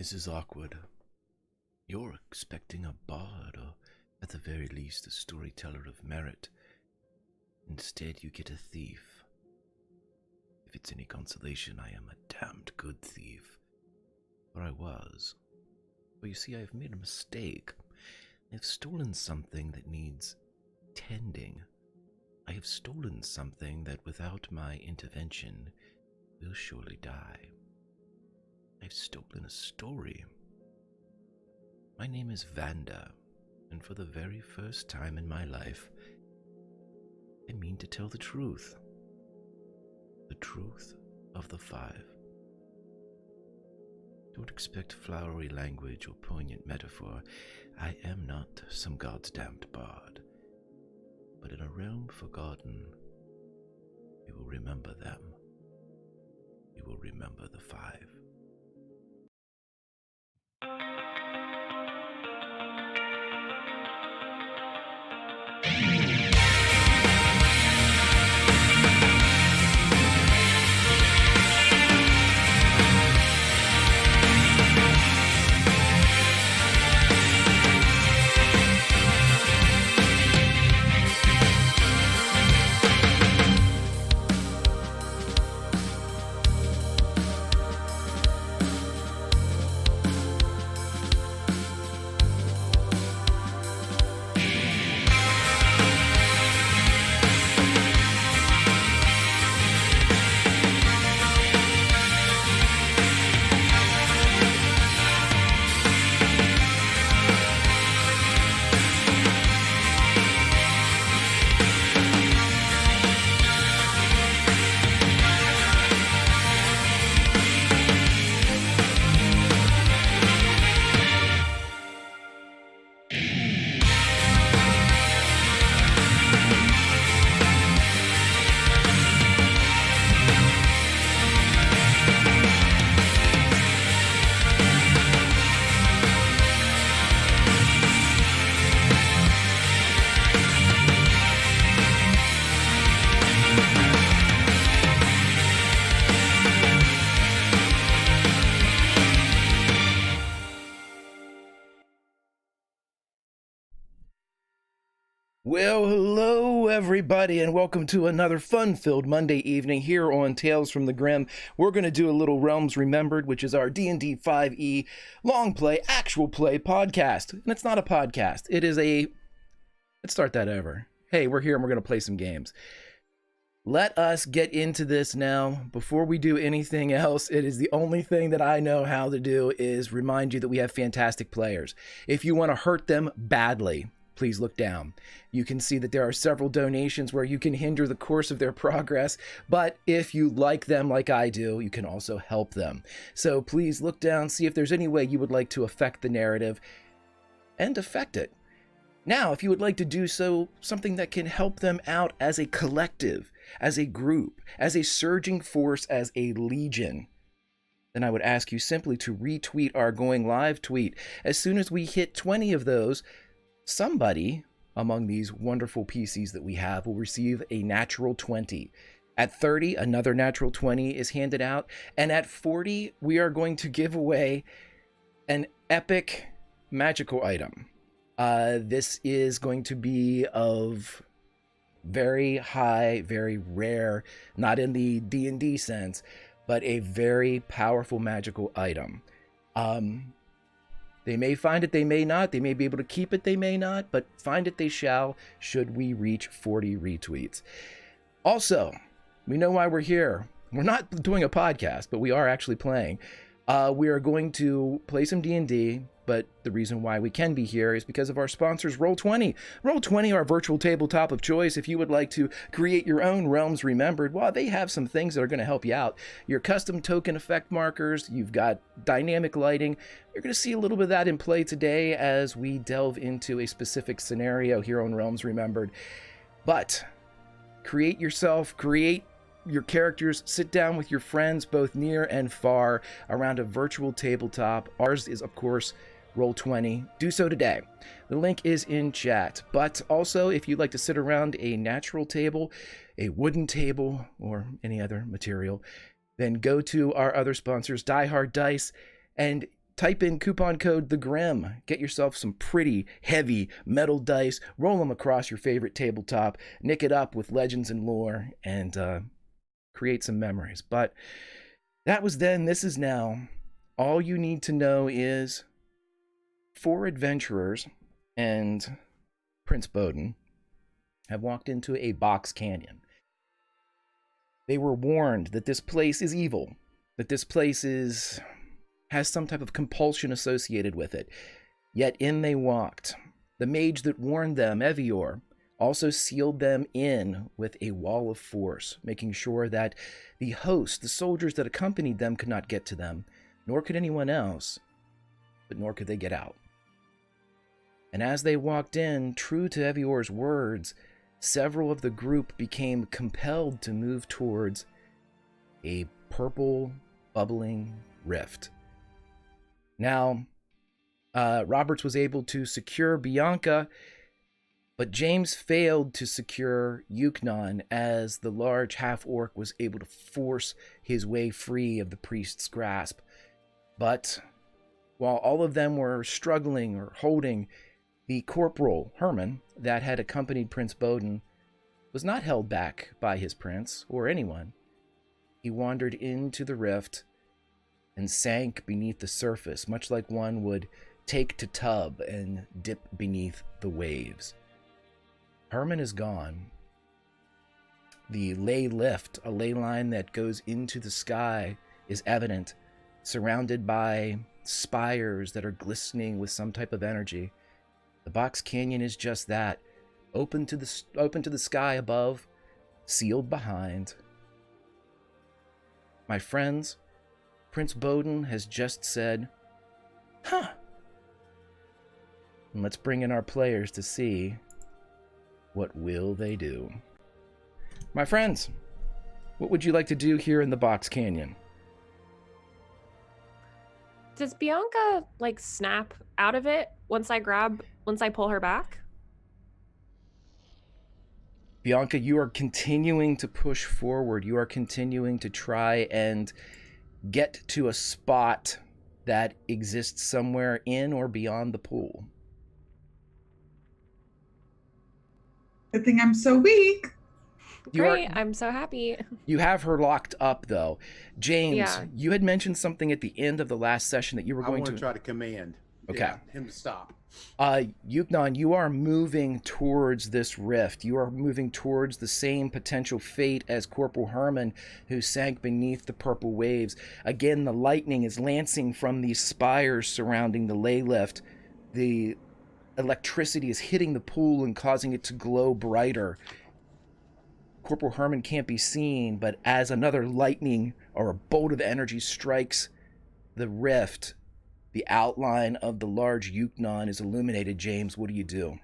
This is awkward. You're expecting a bard, or at the very least a storyteller of merit. Instead, you get a thief. If it's any consolation, I am a damned good thief. Or I was. But you see, I have made a mistake. I have stolen something that needs tending. I have stolen something that, without my intervention, will surely die. I've stolen a story. My name is Vanda, and for the very first time in my life, I mean to tell the truth. The truth of the five. Don't expect flowery language or poignant metaphor. I am not some god's damned bard. But in a realm forgotten, you will remember them. You will remember the five. Well, hello everybody, and welcome to another fun-filled Monday evening here on Tales from the Grim. We're going to do a little Realms Remembered, which is our D&D 5e long play, actual play podcast. And it's not a podcast. It is a... Let's start that over. Hey, we're here and we're going to play some games. Let us get into this now. Before we do anything else, it is the only thing that I know how to do is remind you that we have fantastic players. If you want to hurt them badly, please look down. You can see that there are several donations where you can hinder the course of their progress, but if you like them like I do, you can also help them. So please look down, see if there's any way you would like to affect the narrative, and affect it. Now, if you would like to do so, something that can help them out as a collective, as a group, as a surging force, as a legion, then I would ask you simply to retweet our going live tweet. As soon as we hit 20 of those, somebody among these wonderful PCs that we have will receive a natural 20. At 30, another natural 20 is handed out. And at 40, we are going to give away an epic magical item. This is going to be of very high, very rare, not in the D&D sense, but a very powerful magical item. They may find it, they may not. They may be able to keep it, they may not. But find it they shall, should we reach 40 retweets. Also, we know why we're here. We're not doing a podcast, but we are actually playing. We are going to play some D&D, but the reason why we can be here is because of our sponsors, Roll20. Roll20, our virtual tabletop of choice. If you would like to create your own Realms Remembered, well, they have some things that are going to help you out. Your custom token effect markers, you've got dynamic lighting. You're going to see a little bit of that in play today as we delve into a specific scenario here on Realms Remembered. But create yourself, create your characters, sit down with your friends, both near and far, around a virtual tabletop. Ours is, of course, Roll20. Do so today. The link is in chat. But also, if you'd like to sit around a natural table, a wooden table, or any other material, then go to our other sponsors, Die Hard Dice, and type in coupon code The Grim. Get yourself some pretty heavy metal dice, roll them across your favorite tabletop, nick it up with legends and lore, and create some memories. But that was then, this is now. All you need to know is 4 adventurers and Prince Bowden have walked into a box canyon. They were warned that this place is evil, that this place has some type of compulsion associated with it. Yet in they walked. The mage that warned them, Evior, also sealed them in with a wall of force, making sure that the host, the soldiers that accompanied them, could not get to them, nor could anyone else, but nor could they get out. And as they walked in, true to Evior's words, several of the group became compelled to move towards a purple, bubbling rift. Now, Roberts was able to secure Bianca, but James failed to secure Yuknon as the large half-orc was able to force his way free of the priest's grasp. But while all of them were struggling or holding, the corporal, Herman, that had accompanied Prince Bowden, was not held back by his prince or anyone. He wandered into the rift and sank beneath the surface, much like one would take to tub and dip beneath the waves. Herman is gone. The ley lift, a ley line that goes into the sky, is evident, surrounded by spires that are glistening with some type of energy. The box canyon is just that, open to the sky above, sealed behind. My friends, Prince Bowden has just said, "Huh." And let's bring in our players to see what will they do. My friends, what would you like to do here in the box canyon? Does Bianca like snap out of it once I pull her back? Bianca, you are continuing to push forward. You are continuing to try and get to a spot that exists somewhere in or beyond the pool. Good thing I'm so weak. Great, I'm so happy. You have her locked up, though. James, Yeah. you had mentioned something at the end of the last session that you were going to try to command him to stop. Yuknon, you are moving towards this rift. You are moving towards the same potential fate as Corporal Herman, who sank beneath the purple waves. Again, the lightning is lancing from these spires surrounding the ley lift. The electricity is hitting the pool and causing it to glow brighter. Corporal Herman can't be seen, but as another lightning or a bolt of energy strikes the rift, the outline of the large Yuknon is illuminated. James, what do you do?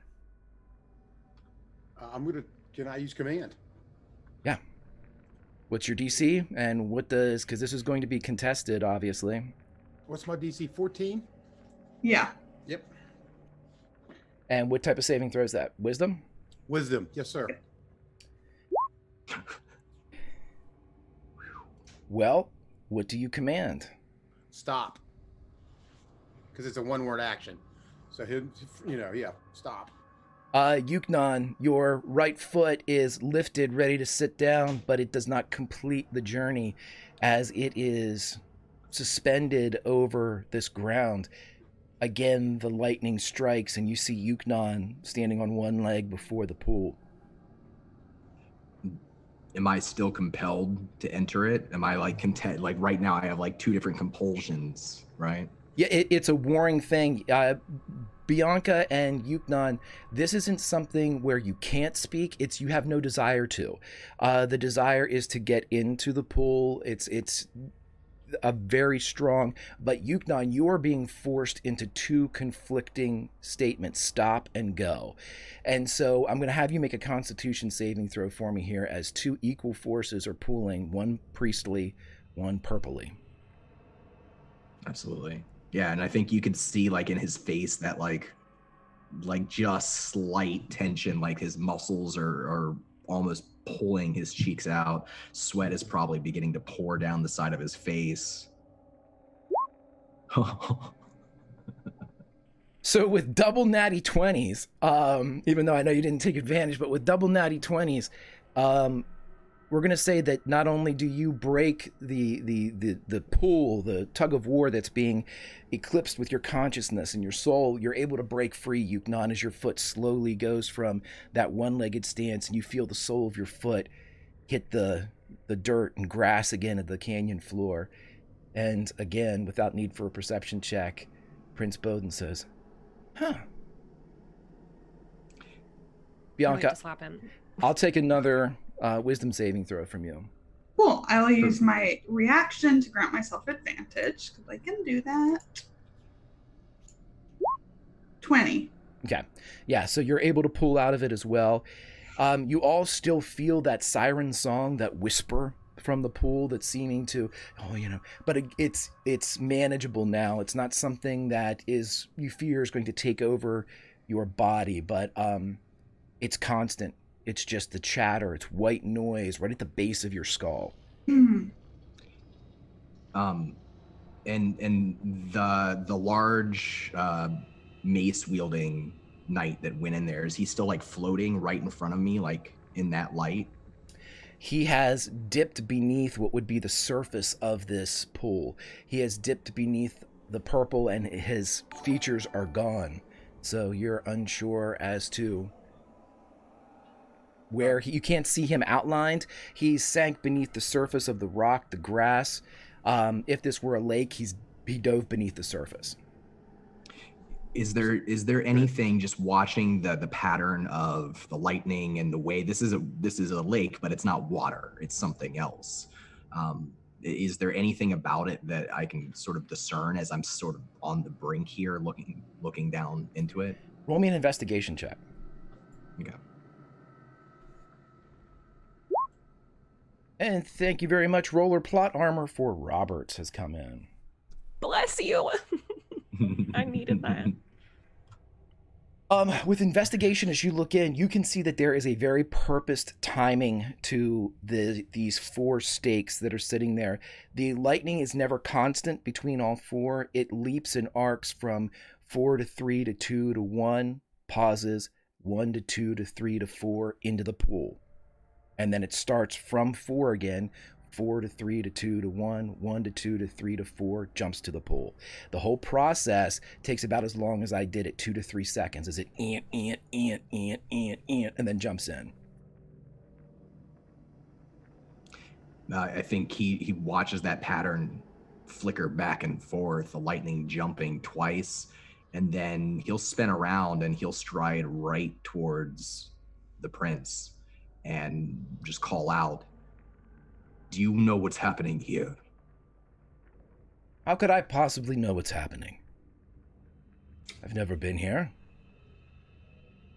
Can I use command? Yeah. What's your DC? And because this is going to be contested, obviously. What's my DC, 14? Yeah. Yep. And what type of saving throw is that? Wisdom? Wisdom, yes, sir. Well, what do you command? Stop. Because it's a one-word action. So, stop. Yuknon, your right foot is lifted, ready to sit down, but it does not complete the journey as it is suspended over this ground. Again, the lightning strikes, and you see Yuknon standing on one leg before the pool. Am I still compelled to enter it? Am I like content? Like right now I have like 2 different compulsions, right? Yeah, it's a warring thing. Bianca and Yuknon, this isn't something where you can't speak. It's you have no desire to. The desire is to get into the pool. It's a very strong, but Yuknon, you are being forced into 2 conflicting statements, stop and go. And so I'm going to have you make a constitution saving throw for me here as 2 equal forces are pooling, one priestly, one purpley. Absolutely. Yeah, and I think you could see like in his face that like just slight tension, like his muscles are almost pulling his cheeks out. Sweat is probably beginning to pour down the side of his face. So with double natty 20s, even though I know you didn't take advantage, but with double natty 20s, we're going to say that not only do you break the pull, the tug of war that's being eclipsed with your consciousness and your soul, you're able to break free, Yuknon, as your foot slowly goes from that one-legged stance, and you feel the sole of your foot hit the dirt and grass again at the canyon floor. And again, without need for a perception check, Prince Bowden says, huh. I'd like Bianca, to slap him. I'll take another wisdom saving throw from you. Cool. I'll use my reaction to grant myself advantage because I can do that. 20. Okay. Yeah, so you're able to pull out of it as well. You all still feel that siren song, that whisper from the pool that's seeming to, but it's manageable now. It's not something that you fear is going to take over your body, but it's constant. It's just the chatter. It's white noise right at the base of your skull. Hmm. And the large mace wielding knight that went in there, is he still like floating right in front of me, like in that light? He has dipped beneath what would be the surface of this pool. He has dipped beneath the purple and his features are gone. So you're unsure as to where you can't see him outlined. He sank beneath the surface of the rock, the grass. If this were a lake, he dove beneath the surface. Is there anything, just watching the pattern of the lightning and the way this is a lake, but it's not water, it's something else. Is there anything about it that I can sort of discern as I'm sort of on the brink here, looking down into it? Roll me an investigation check. Okay. And thank you very much. Roller plot armor for Roberts has come in. Bless you. I needed that. With investigation, as you look in, you can see that there is a very purposed timing to these 4 stakes that are sitting there. The lightning is never constant between all 4. It leaps in arcs from 4 to 3 to 2 to 1, pauses, 1 to 2 to 3 to 4 into the pool. And then it starts from 4 again, 4 to 3 to 2 to 1, 1 to 2 to 3 to 4, jumps to the pool. The whole process takes about as long as I did it, 2 to 3 seconds, as it and then jumps in. I think he watches that pattern flicker back and forth, the lightning jumping twice, and then he'll spin around and he'll stride right towards the prince and just call out, "Do you know what's happening here?" How could I possibly know what's happening? I've never been here.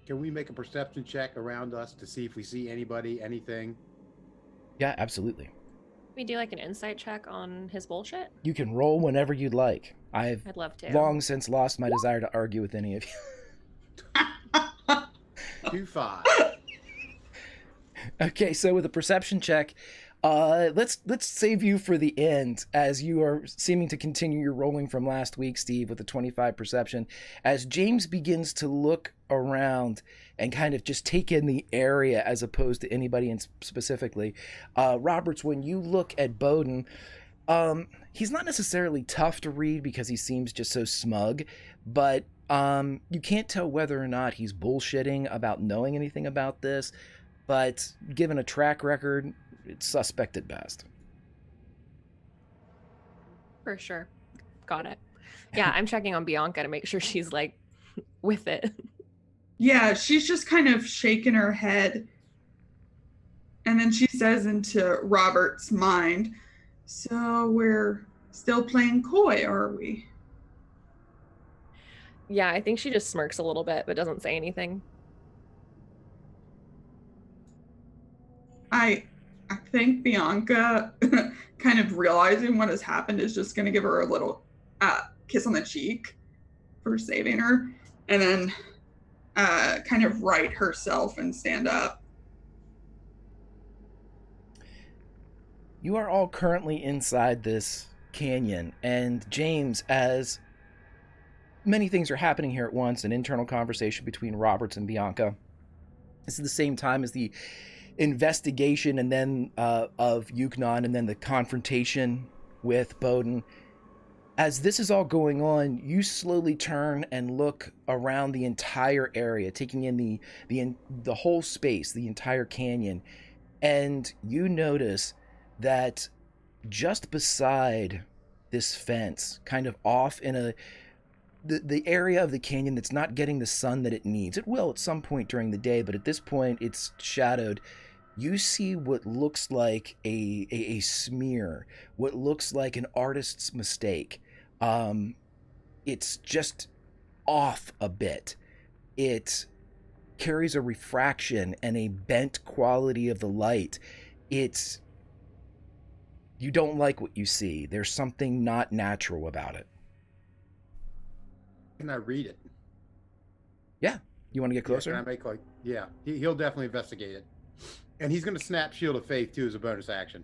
Can we make a perception check around us to see if we see anybody, anything? Yeah, absolutely. We do like an insight check on his bullshit? You can roll whenever you'd like. I've I'd love to. long since lost my desire to argue with any of you. 2-5. Okay, so with a perception check, let's save you for the end, as you are seeming to continue your rolling from last week, Steve, with a 25 perception. As James begins to look around and kind of just take in the area as opposed to anybody in specifically, Roberts, when you look at Bowden, he's not necessarily tough to read because he seems just so smug, but you can't tell whether or not he's bullshitting about knowing anything about this. But given a track record, it's suspect at best. For sure. Got it. Yeah, I'm checking on Bianca to make sure she's like with it. Yeah, she's just kind of shaking her head. And then she says into Robert's mind, "So we're still playing coy, are we?" Yeah, I think she just smirks a little bit but doesn't say anything. I think Bianca, kind of realizing what has happened, is just going to give her a little kiss on the cheek for saving her, and then kind of right herself and stand up. You are all currently inside this canyon, and James, as many things are happening here at once. An internal conversation between Roberts and Bianca. This is the same time as the investigation, and then of Yuknon, and then the confrontation with Bowden. As this is all going on, you slowly turn and look around the entire area, taking in the whole space, the entire canyon, and you notice that just beside this fence, kind of off in the area of the canyon that's not getting the sun that it needs. It will at some point during the day, but at this point it's shadowed. You see what looks like a smear, what looks like an artist's mistake. It's just off a bit. It carries a refraction and a bent quality of the light. You don't like what you see. There's something not natural about it. Can I read it? Yeah. You want to get closer? Yeah, can I make he'll definitely investigate it. And he's going to snap Shield of Faith too as a bonus action.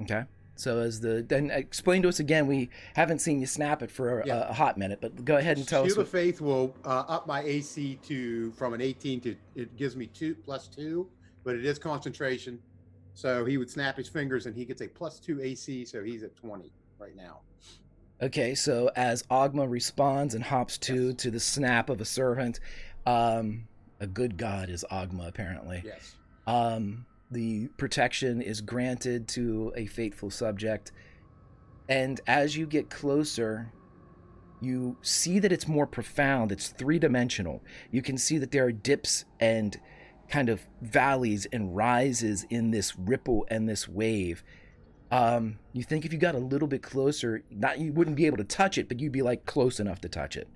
Okay. So then explain to us again. We haven't seen you snap it for a hot minute, but go ahead and tell us. Shield of Faith will up my AC from an 18 to, it gives me +2, but it is concentration. So he would snap his fingers and he gets a +2 AC, so he's at 20 right now. Okay, so as Ogma responds and hops to the snap of a servant, a good god is Ogma, apparently. Yes. The protection is granted to a faithful subject, and as you get closer, you see that it's more profound. It's three-dimensional. You can see that there are dips and kind of valleys and rises in this ripple and this wave. You think if you got a little bit closer, you wouldn't be able to touch it, but you'd be like close enough to touch it.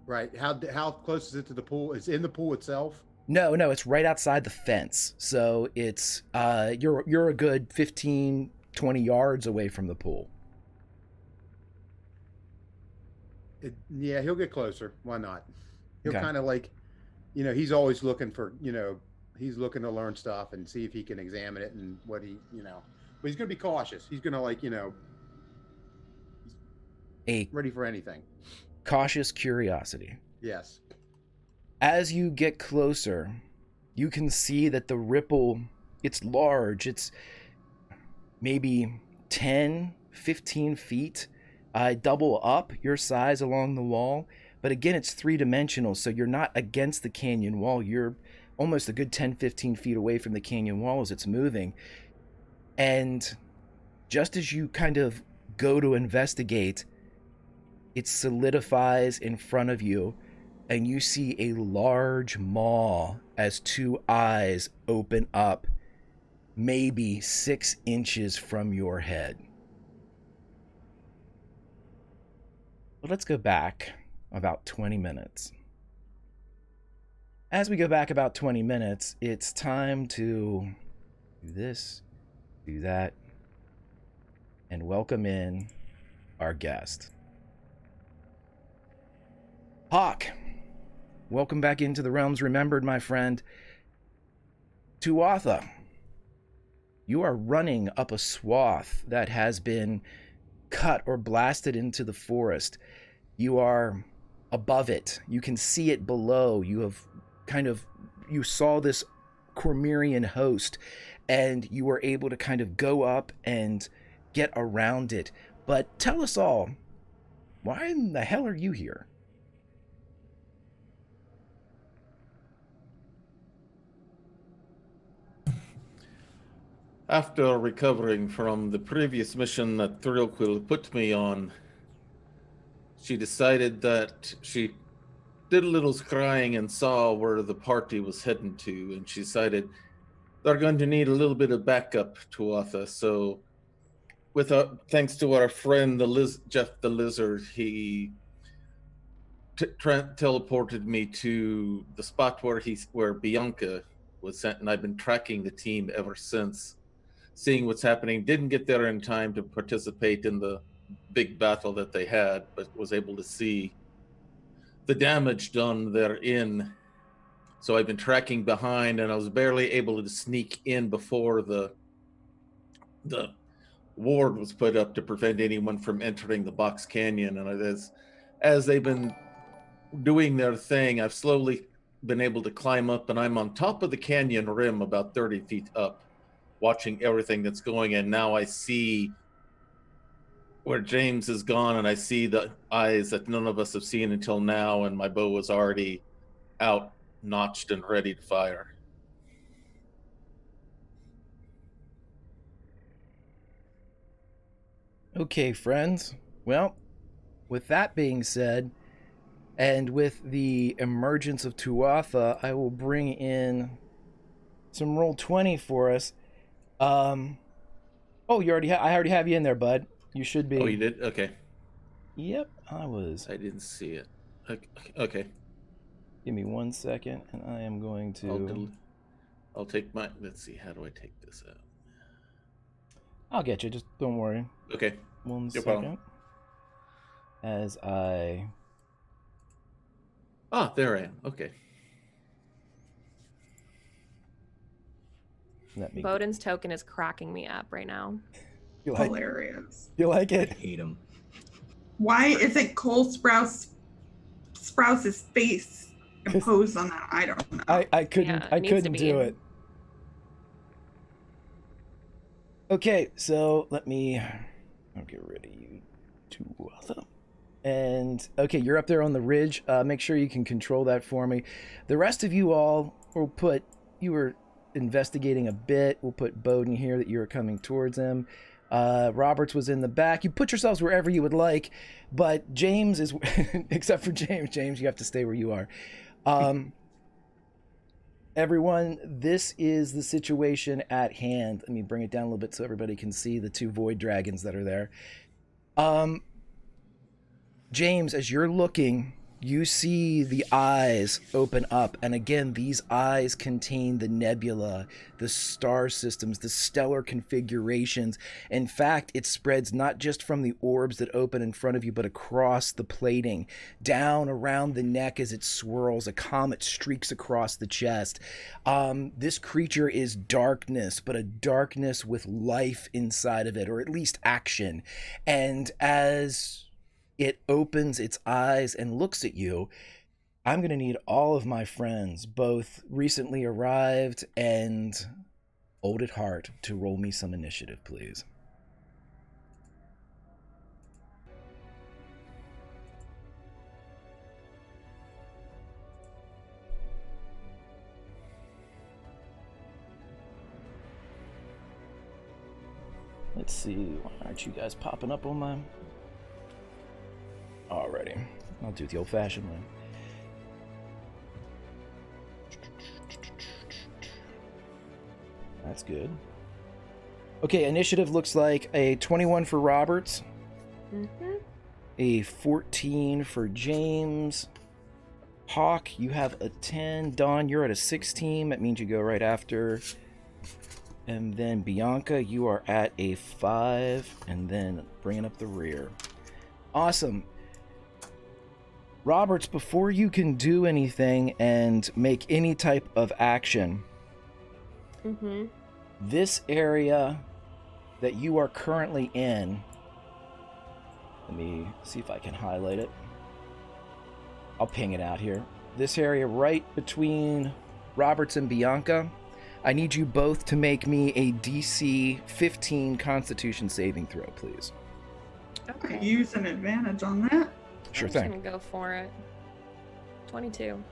Right. How close is it to the pool? It's in the pool itself? No, it's right outside the fence. So it's you're a good 15, 20 yards away from the pool. Yeah, he'll get closer. Why not? He'll Okay. kind of like, he's always looking for, he's looking to learn stuff and see if he can examine it and what but he's going to be cautious. He's going to he's ready for anything. Cautious curiosity. Yes. As you get closer, you can see that the ripple, it's large. It's maybe 10, 15 feet. Double up your size along the wall. But again, it's three-dimensional, so you're not against the canyon wall. You're almost a good 10, 15 feet away from the canyon wall as it's moving. And just as you kind of go to investigate, it solidifies in front of you, and you see a large maw as two eyes open up, maybe 6 inches from your head. But let's go back about 20 minutes. As we go back about 20 minutes, it's time to do this, do that, and welcome in our guest. Hawk, welcome back into the Realms Remembered, my friend. Tuatha, you are running up a swath that has been cut or blasted into the forest. You are above it. You can see it below. You saw this Cormyrean host, and you were able to kind of go up and get around it. But tell us all, why in the hell are you here? After recovering from the previous mission that Thrillquill put me on, she decided that she did a little scrying and saw where the party was heading to, and she decided they're going to need a little bit of backup to Tuatha. So, thanks to our friend Jeff the Lizard, he teleported me to the spot where Bianca was sent, and I've been tracking the team ever since, seeing what's happening. Didn't get there in time to participate in the big battle that they had, but was able to see the damage done therein. So I've been tracking behind, and I was barely able to sneak in before the ward was put up to prevent anyone from entering the box canyon. And as they've been doing their thing, I've slowly been able to climb up, and I'm on top of the canyon rim about 30 feet up, watching everything that's going. And now I see where James is gone, and I see the eyes that none of us have seen until now, and my bow is already out, notched, and ready to fire. Okay, friends. Well, with that being said, and with the emergence of Tuatha, I will bring in some roll 20 for us. Oh, you already I already have you in there, bud. You should be. Oh, you did? Okay. Yep, I was. I didn't see it. Okay. Give me 1 second, and I am going to. I'll take my. Let's see. How do I take this out? I'll get you. Just don't worry. Okay. 1 No second. problem. As I. Ah, there I am. Okay. Let me. Bowden's token is cracking me up right now. You like? Hilarious. You like I it? hate him. Why isn't Cole Sprouse's face imposed on that? I don't know. I couldn't. Yeah, it I needs to couldn't be. do it. Okay, so let me. I'll get rid of you, Tuatha. And okay, you're up there on the ridge. Make sure you can control that for me. The rest of you all, we'll put. You were investigating a bit. We'll put Bowden here that you were coming towards him. Roberts was in the back. You put yourselves wherever you would like, but James is, except for James, you have to stay where you are. Everyone, this is the situation at hand. Let me bring it down a little bit so everybody can see the two void dragons that are there. James, as you're looking, you see the eyes open up, and again, these eyes contain the nebula, the star systems, the stellar configurations. In fact, it spreads not just from the orbs that open in front of you, but across the plating, down around the neck as it swirls. A comet streaks across the chest. This creature is darkness, but a darkness with life inside of it, or at least action. And as it opens its eyes and looks at you, I'm going to need all of my friends, both recently arrived and old at heart, to roll me some initiative, please. Let's see, why aren't you guys popping up on my... Alrighty, I'll do it the old-fashioned way. That's good. Okay, initiative looks like a 21 for Roberts, a 14 for James. Hawk, you have a 10. Dawn, you're at a 16. That means you go right after. And then Bianca, you are at a 5, and then bringing up the rear. Awesome. Roberts, before you can do anything and make any type of action, this area that you are currently in, let me see if I can highlight it. I'll ping it out here. This area right between Roberts and Bianca, I need you both to make me a DC 15 Constitution saving throw, please. I use an advantage on that. Sure I'm thing. just gonna go for it. 22.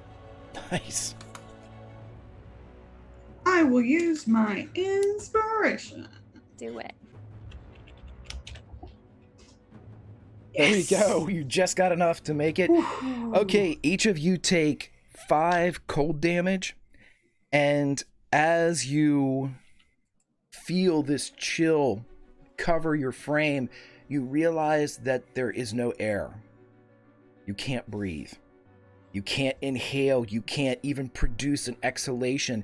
Nice. I will use my inspiration. Do it. There you go. You just got enough to make it. Okay, each of you take 5 cold damage, and as you feel this chill cover your frame, you realize that there is no air. You can't breathe. You can't inhale. You can't even produce an exhalation.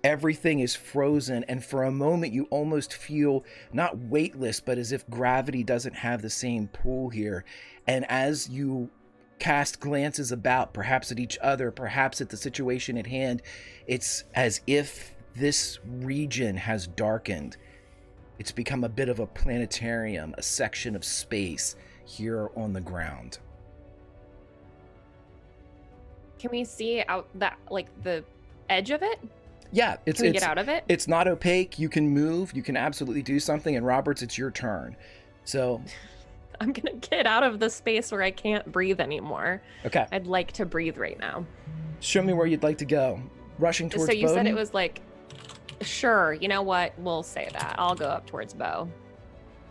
Everything is frozen, and for a moment you almost feel not weightless, but as if gravity doesn't have the same pull here. And as you cast glances about, perhaps at each other, perhaps at the situation at hand, it's as if this region has darkened. It's become a bit of a planetarium, a section of space here on the ground. Can we see out that, like, the edge of it? Yeah, Can we get out of it? It's not opaque. You can move. You can absolutely do something. And Roberts, it's your turn. So, I'm gonna get out of the space where I can't breathe anymore. okay, I'd like to breathe right now. show me where you'd like to go. Rushing towards So you said Bowden? it was like, sure, you know what? We'll say that. I'll go up towards Bo.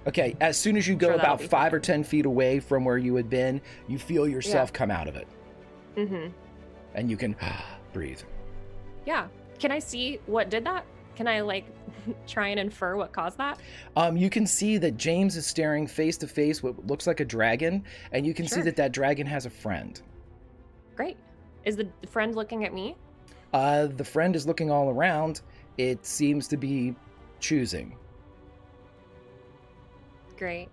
Okay, as soon as you go Sure, that'll about be 5 fine. or 10 feet away from where you had been, you feel yourself Yeah. come out of it. Mm-hmm. And you can breathe. Yeah. Can I see what did that? Can I, like, try and infer what caused that? You can see that James is staring face to face with what looks like a dragon, and you can see Sure. that dragon has a friend. Great. Is the friend looking at me? The friend is looking all around. It seems to be choosing. Great.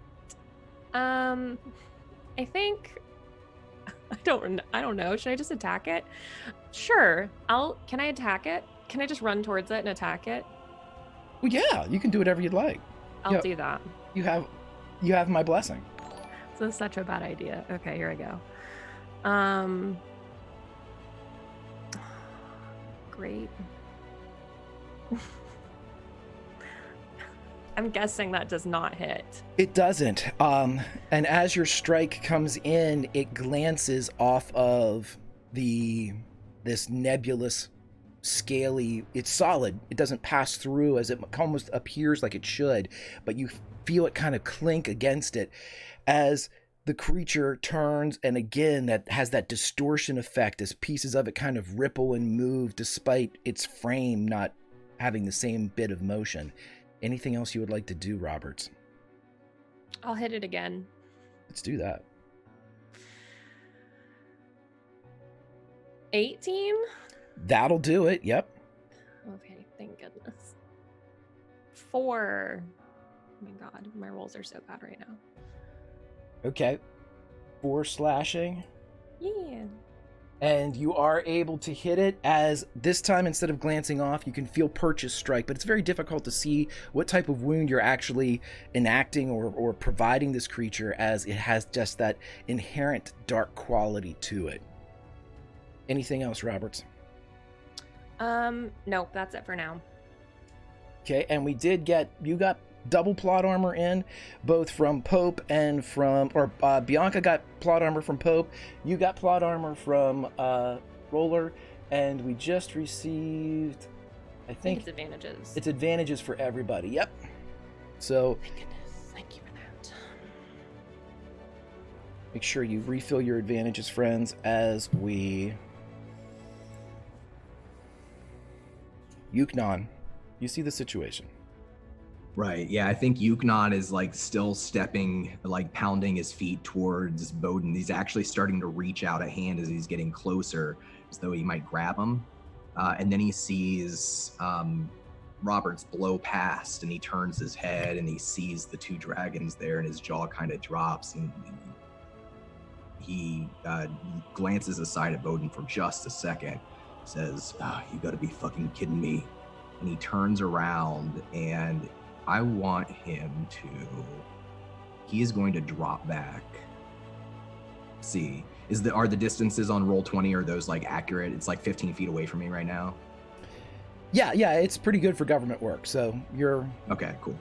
I think I don't know. Should I just attack it? Sure. Can I attack it? Can I just run towards it and attack it? Well, yeah, you can do whatever you'd like. I'll Yeah. do that. You have my blessing. This is such a bad idea. Okay, here I go. Great. I'm guessing that does not hit. It doesn't. And as your strike comes in, it glances off of this nebulous, scaly. It's solid. It doesn't pass through as it almost appears like it should, but you feel it kind of clink against it as the creature turns, and again that has that distortion effect as pieces of it kind of ripple and move despite its frame not having the same bit of motion. Anything else you would like to do, Roberts? I'll hit it again. Let's do that. 18? That'll do it. Yep. Okay, thank goodness. 4. Oh my god, my rolls are so bad right now. Okay. 4 slashing. Yeah. And you are able to hit it as this time, instead of glancing off, you can feel Purchase strike, but it's very difficult to see what type of wound you're actually enacting or providing this creature, as it has just that inherent dark quality to it. Anything else, Roberts? Nope, that's it for now. Okay, and you got double plot armor in, both from Pope and Bianca got plot armor from Pope, you got plot armor from Roller, and we just received, I think it's advantages. it's advantages for everybody. Yep. So Thank goodness. Thank you for that. make sure you refill your advantages, friends, as we... Yuknon, you see the situation. Right. Yeah, I think Yuknon is like still stepping, like pounding his feet towards Bowden. He's actually starting to reach out a hand as he's getting closer, as though he might grab him. And then he sees Roberts blow past, and he turns his head and he sees the 2 dragons there, and his jaw kind of drops, and he glances aside at Bowden for just a second, says, "You gotta be fucking kidding me." And he turns around, and I want him to, he is going to drop back. See, are the distances on Roll20, are those like accurate? It's like 15 feet away from me right now. Yeah, it's pretty good for government work. So you're okay, cool.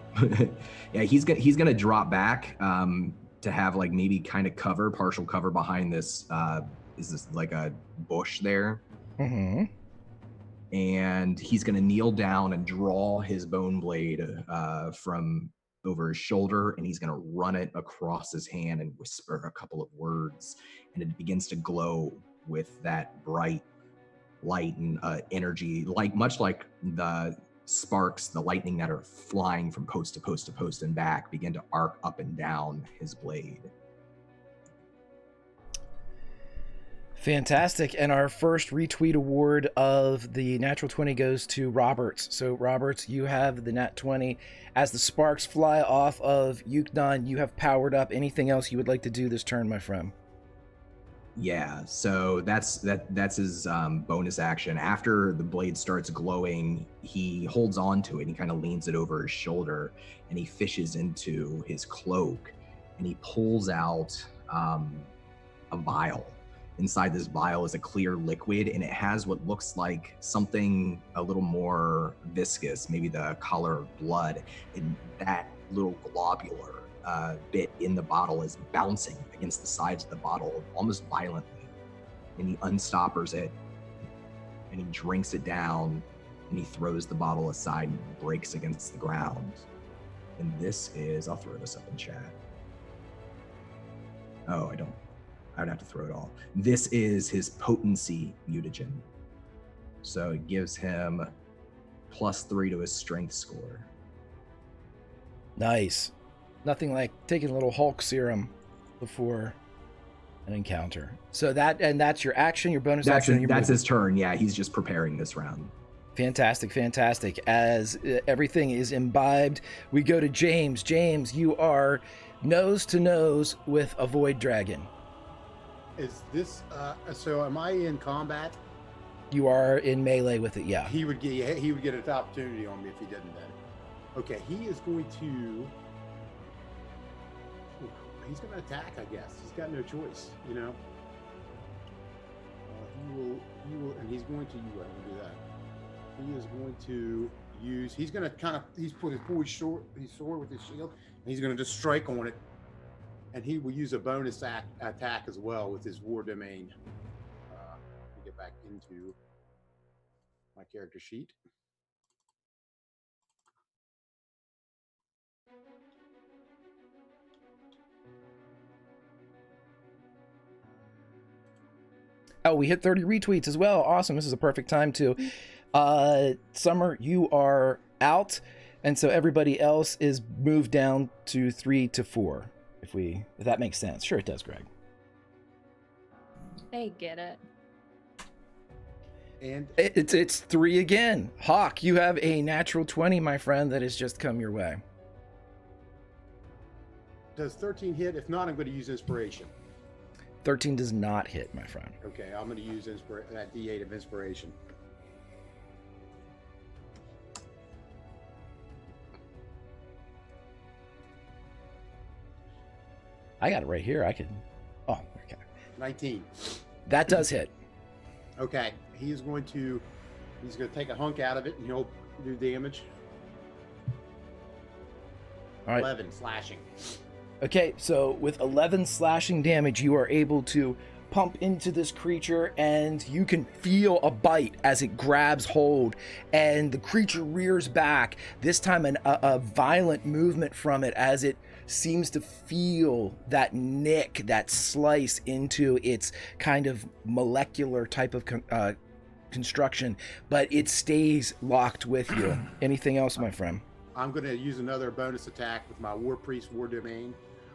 Yeah, he's gonna drop back to have like maybe kind of partial cover behind this. Is this like a bush there? Mm-hmm. And he's going to kneel down and draw his bone blade from over his shoulder, and he's going to run it across his hand and whisper a couple of words, and it begins to glow with that bright light and energy, like much like the sparks, the lightning that are flying from post to post to post and back begin to arc up and down his blade. Fantastic. And our first retweet award of the natural 20 goes to Roberts. So Roberts, you have the nat 20. As the sparks fly off of Yuknon, you have powered up. Anything else you would like to do this turn, my friend? Yeah, so that's his bonus action. After the blade starts glowing, he holds on to it and he kind of leans it over his shoulder, and he fishes into his cloak, and he pulls out a vial. inside this vial is a clear liquid, and it has what looks like something a little more viscous, maybe the color of blood. And that little globular bit in the bottle is bouncing against the sides of the bottle almost violently. And he unstoppers it, and he drinks it down, and he throws the bottle aside and breaks against the ground. And this is, I'll throw this up in chat. Oh, I would have to throw it all. This is his potency mutagen. So it gives him +3 to his strength score. Nice. Nothing like taking a little Hulk serum before an encounter. So that's your action, your bonus action. That's his turn. Yeah, he's just preparing this round. Fantastic. As everything is imbibed, we go to James. James, you are nose to nose with a void dragon. Is this so? Am I in combat? You are in melee with it. Yeah. He would get an opportunity on me if he didn't. Then, okay, he is going to. He's going to attack. I guess he's got no choice. You know. He will, and he's going to. You wouldn't do that. He is going to use. He's going to he's put his sword with his shield, and he's going to just strike on it. And he will use a bonus attack as well with his war domain. Let me get back into my character sheet. Oh, we hit 30 retweets as well. Awesome. This is a perfect time to. Summer, you are out, and so everybody else is moved down to 3 to 4. If that makes sense. Sure it does, Greg. They get it. And it's 3 again. Hawk, you have a natural 20, my friend, that has just come your way. does 13 hit? If not, I'm going to use inspiration. 13 does not hit, my friend. Okay, I'm going to use that D8 of inspiration. I got it right here. I could. Oh, okay. 19. That does hit. Okay, he's going to take a hunk out of it, and he'll do damage. All right. 11 slashing. Okay, so with 11 slashing damage, you are able to pump into this creature, and you can feel a bite as it grabs hold, and the creature rears back, this time a violent movement from it as it seems to feel that nick, that slice into its kind of molecular type of construction, but it stays locked with you. Anything else, my friend? I'm going to use another bonus attack with my War Priest War Domain,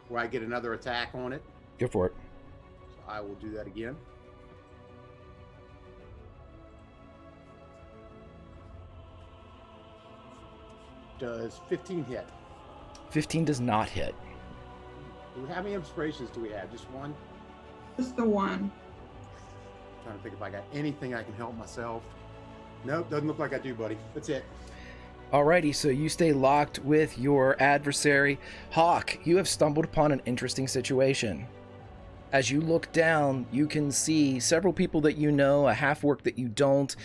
where I get another attack on it. Go for it. So I will do that again. Does 15 hit? 15 does not hit. How many inspirations do we have? Just one? Just the one. I'm trying to think if I got anything I can help myself. Nope, doesn't look like I do, buddy. That's it. Alrighty, so you stay locked with your adversary. Hawk, you have stumbled upon an interesting situation. As you look down, you can see several people that you know, a half-orc that you don't,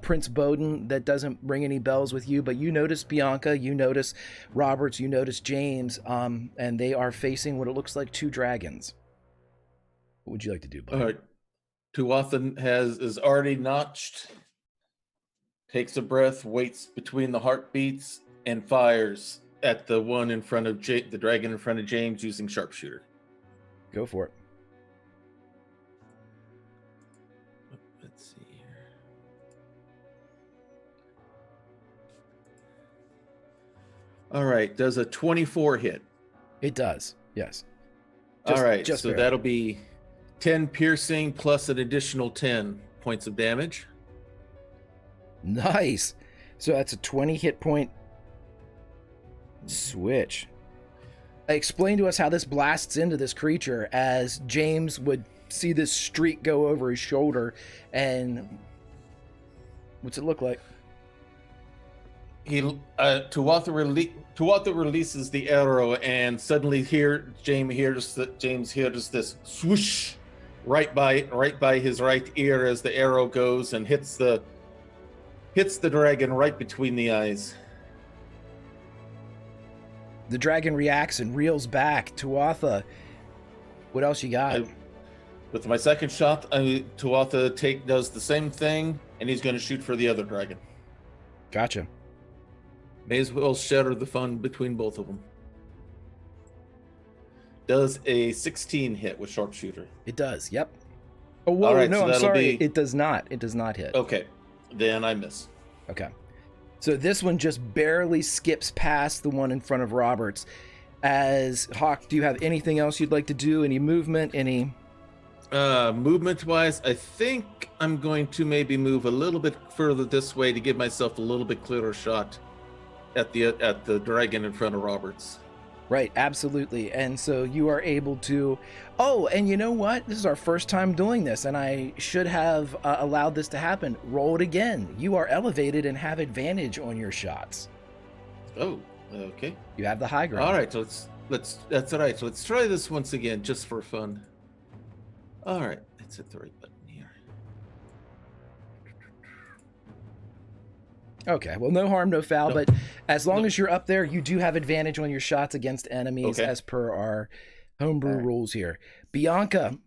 Prince Bowden that doesn't ring any bells with you, but you notice Bianca, you notice Roberts, you notice James, and they are facing what it looks like 2 dragons. What would you like to do, buddy? All right. Tuatha is already notched, takes a breath, waits between the heartbeats, and fires at the one in front of the dragon in front of James using sharpshooter. Go for it. Let's see here. All right, does a 24 hit? It does, yes. All right, so barely. that'll be 10 piercing plus an additional 10 points of damage. Nice. So that's a 20 hit point switch. Explain to us how this blasts into this creature, as James would see this streak go over his shoulder, and what's it look like? Tuatha releases the arrow, and suddenly James hears this swoosh, right by his right ear as the arrow goes and hits the dragon right between the eyes. The dragon reacts and reels back. Tuatha, what else you got? With my second shot, Tuatha does the same thing, and he's going to shoot for the other dragon. Gotcha. May as well share the fun between both of them. Does a 16 hit with sharpshooter? It does, yep. Oh, whoa, All right, no, so I'm that'll sorry. be- It does not. It does not hit. Okay, then I miss. Okay. So this one just barely skips past the one in front of Roberts. As Hawk, do you have anything else you'd like to do? Any movement? Any? Movement-wise, I think I'm going to maybe move a little bit further this way to give myself a little bit clearer shot at the dragon in front of Roberts. Right, absolutely. And so you are able to... Oh, and you know what? This is our first time doing this, and I should have allowed this to happen. Roll it again. You are elevated and have advantage on your shots. Oh, okay. You have the high ground. All right, so that's all right. So let's try this once again, just for fun. All right, let's hit the right button here. Okay, well, no harm, no foul, No. but as long No. as you're up there, you do have advantage on your shots against enemies Okay. as per our homebrew All right. rules here. Bianca,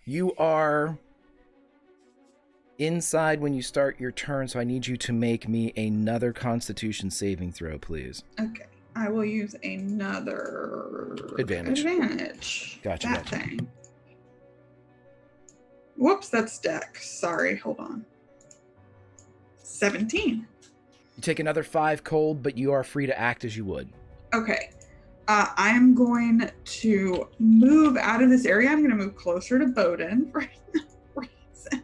you are inside when you start your turn, so I need you to make me another Constitution saving throw, please. Okay. I will use another Advantage. Gotcha, That gotcha. thing. Whoops, that's Dex. Sorry, hold on. 17. You take another 5 cold, but you are free to act as you would. Okay. I'm going to move out of this area. I'm going to move closer to Bowden for no reason.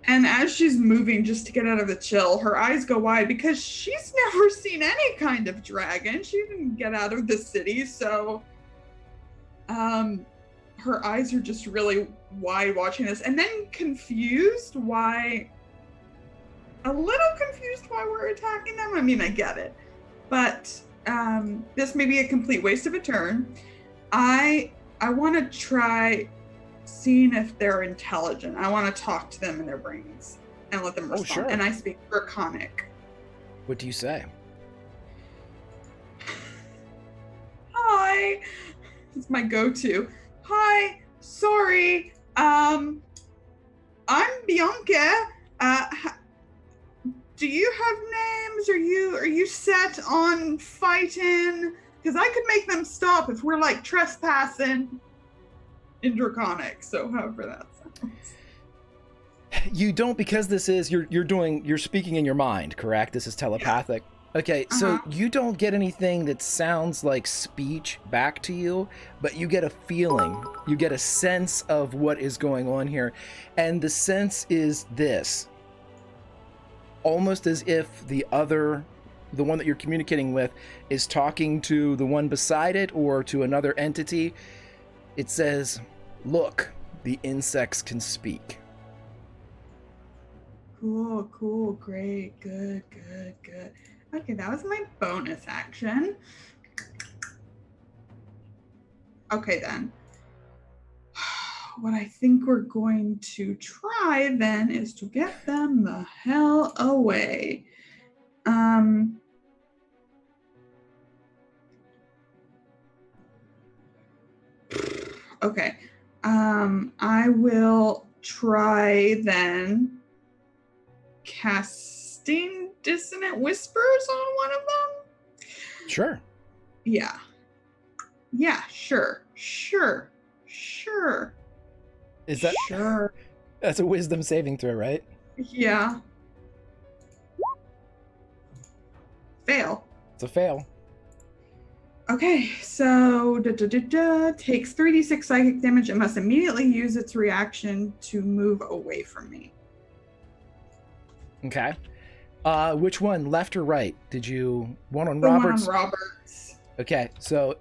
And as she's moving just to get out of the chill, her eyes go wide because she's never seen any kind of dragon. She didn't get out of the city, so her eyes are just really wide watching this. And then confused why we're attacking them. I mean, I get it. But this may be a complete waste of a turn. I want to try seeing if they're intelligent. I want to talk to them in their brains and let them respond. sure. And I speak Draconic. What do you say? Hi. It's my go-to. Hi. Sorry. I'm Bianca. Do you have names? Are you set on fighting? Because I could make them stop if we're like trespassing in Draconic. So however that sounds. You don't, because this is you're speaking in your mind, correct? This is telepathic. Okay, so you don't get anything that sounds like speech back to you, but you get a feeling, you get a sense of what is going on here. And the sense is this: almost as if the one that you're communicating with is talking to the one beside it or to another entity. It says, "Look, the insects can speak." Cool, great, good. Okay, that was my bonus action. Okay, then. What I think we're going to try then is to get them the hell away. Okay. I will try then casting Dissonant Whispers on one of them. Sure. Yeah, sure. Is that Sure. That's a wisdom saving throw, right? Yeah. Fail. It's a fail. Okay, so takes 3d6 psychic damage and must immediately use its reaction to move away from me. Okay. Which one, left or right? Did you one on The Roberts? one on Roberts. Okay, so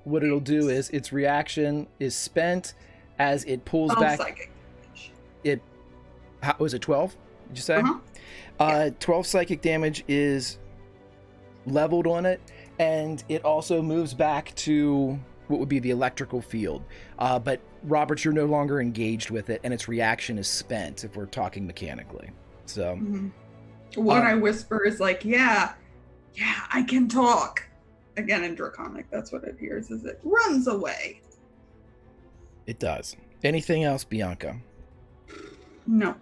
what it'll do is its reaction is spent as it pulls All back. psychic damage. How was it 12? Did you say? Uh-huh. 12 psychic damage is leveled on it, and it also moves back to what would be the electrical field. But Roberts, you're no longer engaged with it, and its reaction is spent if we're talking mechanically. So what I whisper is like, yeah, I can talk. Again, in Draconic, that's what it hears, is it runs away. It does. Anything else, Bianca? No.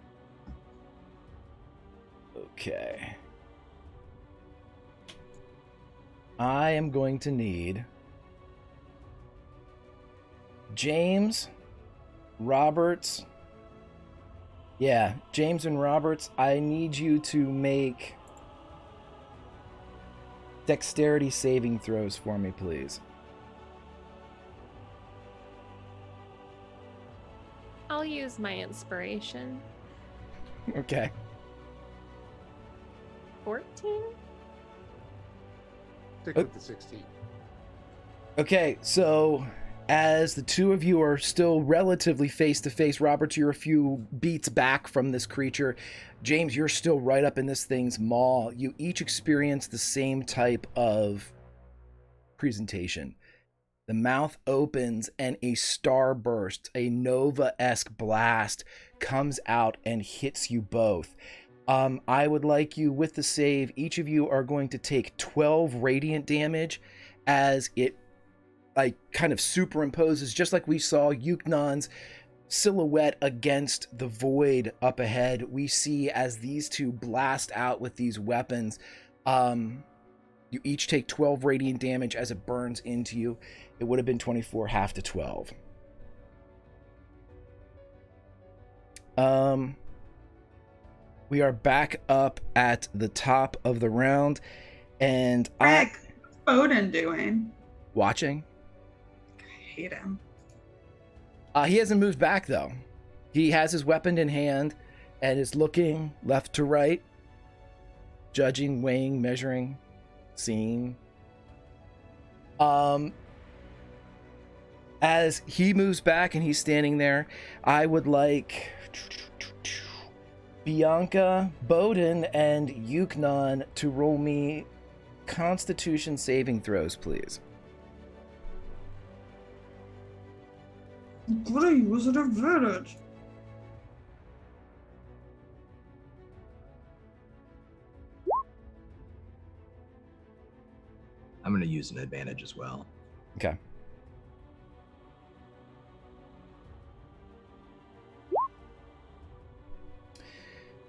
Okay. I am going to need James, Roberts. Yeah, James and Roberts, I need you to make dexterity saving throws for me, please. I'll use my inspiration. Okay. 14? Stick with the 16. Okay, so as the two of you are still relatively face to face, Roberts, you're a few beats back from this creature. James, you're still right up in this thing's maw. You each experience the same type of presentation. The mouth opens and a starburst, a Nova-esque blast, comes out and hits you both. I would like you, with the save, each of you are going to take 12 radiant damage as it kind of superimposes, just like we saw Yuknon's silhouette against the void up ahead. We see as these two blast out with these weapons. You each take 12 radiant damage as it burns into you. It would have been 24, half to 12. We are back up at the top of the round, and Greg, what's Bowden doing? Watching. I hate him. He hasn't moved back, though. He has his weapon in hand and is looking left to right, judging, weighing, measuring, seeing. As he moves back and he's standing there, I would like Bianca, Bowden, and Yuknon to roll me Constitution saving throws, please. Great, was it advantage? I'm going to use an advantage as well. Okay.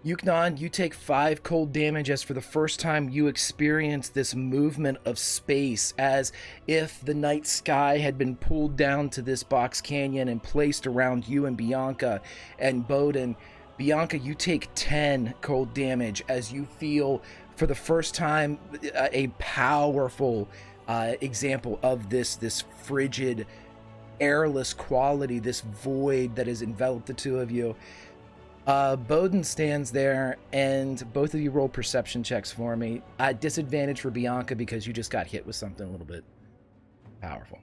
Yuknon, you take 5 cold damage as for the first time you experience this movement of space, as if the night sky had been pulled down to this box canyon and placed around you and Bianca and Bowden. Bianca, you take 10 cold damage as you feel for the first time a powerful example of this frigid, airless quality, this void that has enveloped the two of you. Bowden stands there, and both of you roll perception checks for me. Disadvantage for Bianca because you just got hit with something a little bit powerful.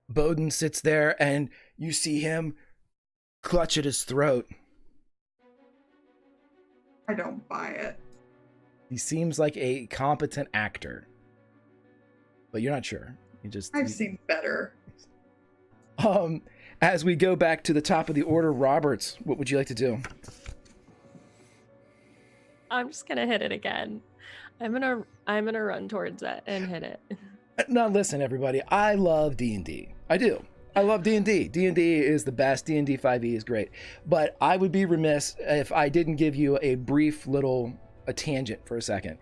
Bowden sits there, and you see him clutch at his throat. I don't buy it. He seems like a competent actor, but you're not sure. I've seen better. As we go back to the top of the order, Roberts, what would you like to do? I'm just gonna hit it again. I'm gonna run towards it and hit it. Now listen, everybody. I love D&D. I do. I love D&D. D&D is the best. D&D 5e is great. But I would be remiss if I didn't give you a brief little tangent for a second.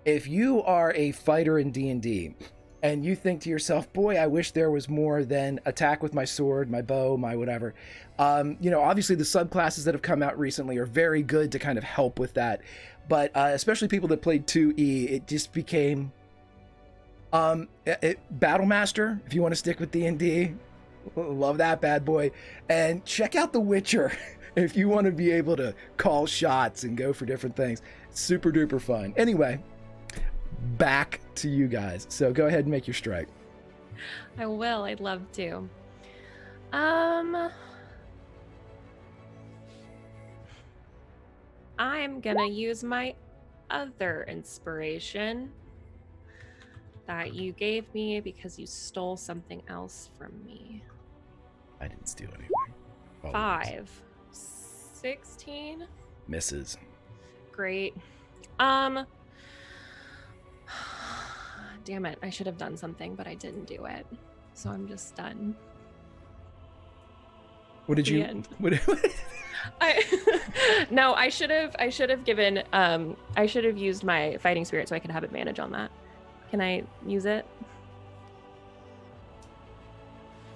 If you are a fighter in D&D and you think to yourself, boy, I wish there was more than attack with my sword, my bow, my whatever. Obviously the subclasses that have come out recently are very good to kind of help with that. But especially people that played 2e, it just became Battle Master, if you want to stick with D&D. Love that bad boy. And check out The Witcher if you want to be able to call shots and go for different things. Super duper fun. Anyway, back to you guys. So go ahead and make your strike. I will. I'd love to. I'm gonna use my other inspiration that you gave me because you stole something else from me. I didn't steal anything. Apologies. 5. 16. Misses. Great. Damn it, I should have done something, but I didn't do it. So I'm just done. What did The you? end. What, No, I should have given I should have used my fighting spirit so I could have advantage on that. Can I use it?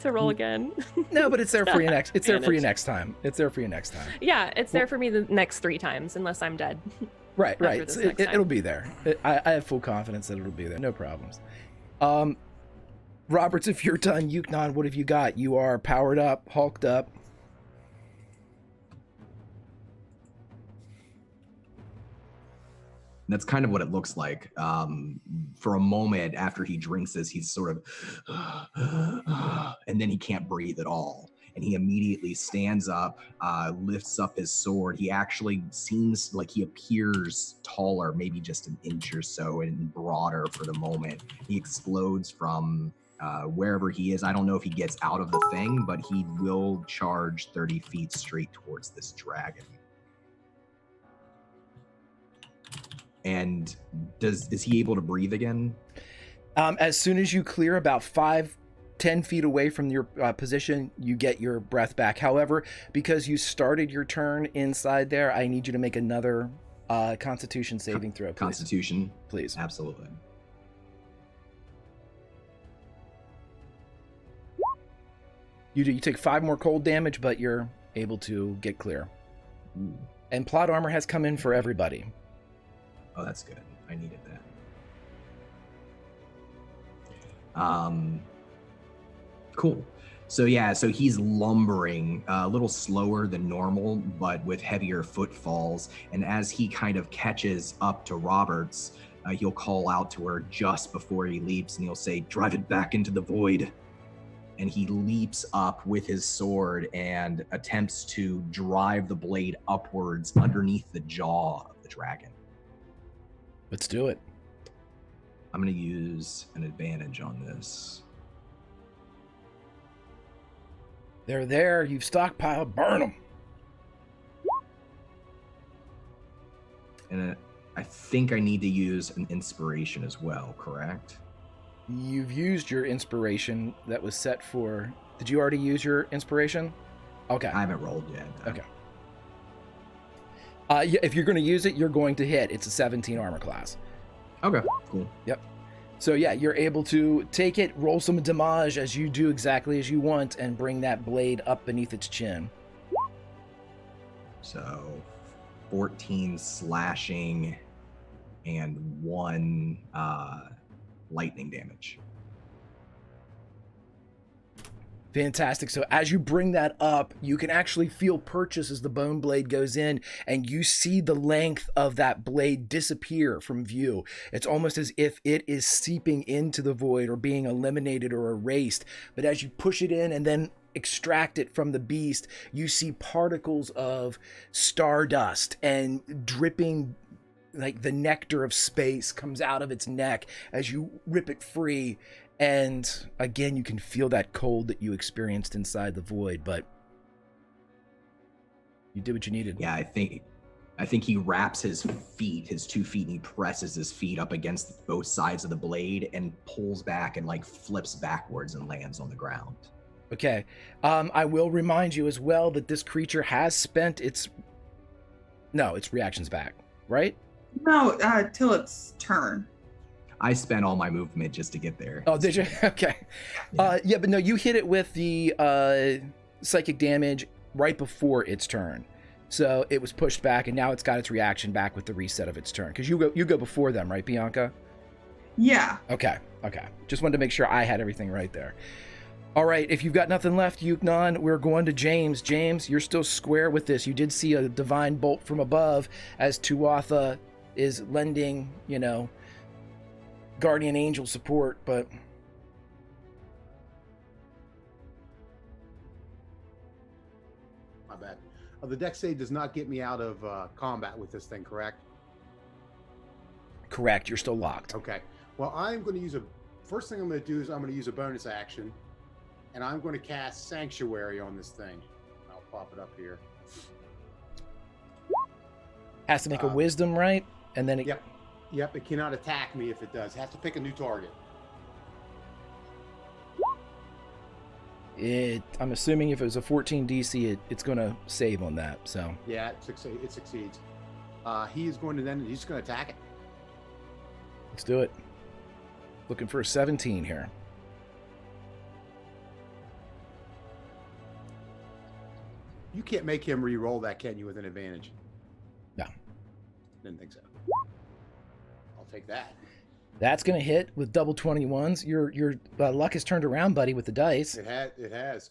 To roll again? no, but it's there for you next. It's there for you Advantage. next time. It's there for you next time. Yeah, it's there for me the next 3 times unless I'm dead. Right, right. this next time. It'll be there. I have full confidence that it'll be there. No problems. Roberts, if you're done, Yuknon, what have you got? You are powered up, hulked up. That's kind of what it looks like. For a moment after he drinks this, he's sort of, and then he can't breathe at all. And he immediately stands up, lifts up his sword. He actually seems like he appears taller, maybe just an inch or so, and broader for the moment. He explodes from wherever he is. I don't know if he gets out of the thing, but he will charge 30 feet straight towards this dragon. And is he able to breathe again? As soon as you clear about 5-10 feet away from your position, you get your breath back. However, because you started your turn inside there, I need you to make another Constitution saving throw. Please. Constitution, please. Absolutely. You take 5 more cold damage, but you're able to get clear. Ooh. And plot armor has come in for everybody. Oh, that's good. I needed that. Cool. So yeah, so he's lumbering a little slower than normal, but with heavier footfalls. And as he kind of catches up to Roberts, he'll call out to her just before he leaps, and he'll say, "Drive it back into the void." And he leaps up with his sword and attempts to drive the blade upwards underneath the jaw of the dragon. Let's do it. I'm going to use an advantage on this. They're there. You've stockpiled. Burn them. And I think I need to use an inspiration as well, correct? You've used your inspiration that was set for... Did you already use your inspiration? Okay. I haven't rolled yet. No. Okay. Yeah, if you're going to use it, you're going to hit. It's a 17 armor class. Okay, cool. Yep. So yeah, you're able to take it, roll some damage as you do exactly as you want, and bring that blade up beneath its chin. So 14 slashing and 1 lightning damage. Fantastic. So as you bring that up, you can actually feel purchase as the bone blade goes in, and you see the length of that blade disappear from view. It's almost as if it is seeping into the void or being eliminated or erased. But as you push it in and then extract it from the beast, you see particles of stardust and dripping, like the nectar of space comes out of its neck as you rip it free. And again, you can feel that cold that you experienced inside the void, but you did what you needed. Yeah, I think he wraps his 2 feet, and he presses his feet up against both sides of the blade and pulls back and like flips backwards and lands on the ground. Okay. I will remind you as well that this creature has spent its reactions back, right? No, till its turn. I spent all my movement just to get there. Oh, did you? Okay. Yeah, but no, you hit it with the psychic damage right before its turn. So it was pushed back, and now it's got its reaction back with the reset of its turn. Because you go before them, right, Bianca? Yeah. Okay. Just wanted to make sure I had everything right there. All right, if you've got nothing left, Yuknon, we're going to James. James, you're still square with this. You did see a divine bolt from above as Tuatha is lending, guardian angel support, but My bad. The dex save does not get me out of combat with this thing, correct? Correct. You're still locked. Okay. Well, I'm going to use first thing I'm going to do is I'm going to use a bonus action, and I'm going to cast Sanctuary on this thing. I'll pop it up here. Has to make a wisdom, right? And then Yep, it cannot attack me if it does. It has to pick a new target. I'm assuming if it was a 14 DC, it's going to save on that. So yeah, it succeeds. He is going to he's going to attack it. Let's do it. Looking for a 17 here. You can't make him re-roll that, can you, with an advantage? No. Didn't think so. I'll take that. That's going to hit with double 21s. Your luck has turned around, buddy, with the dice. It has.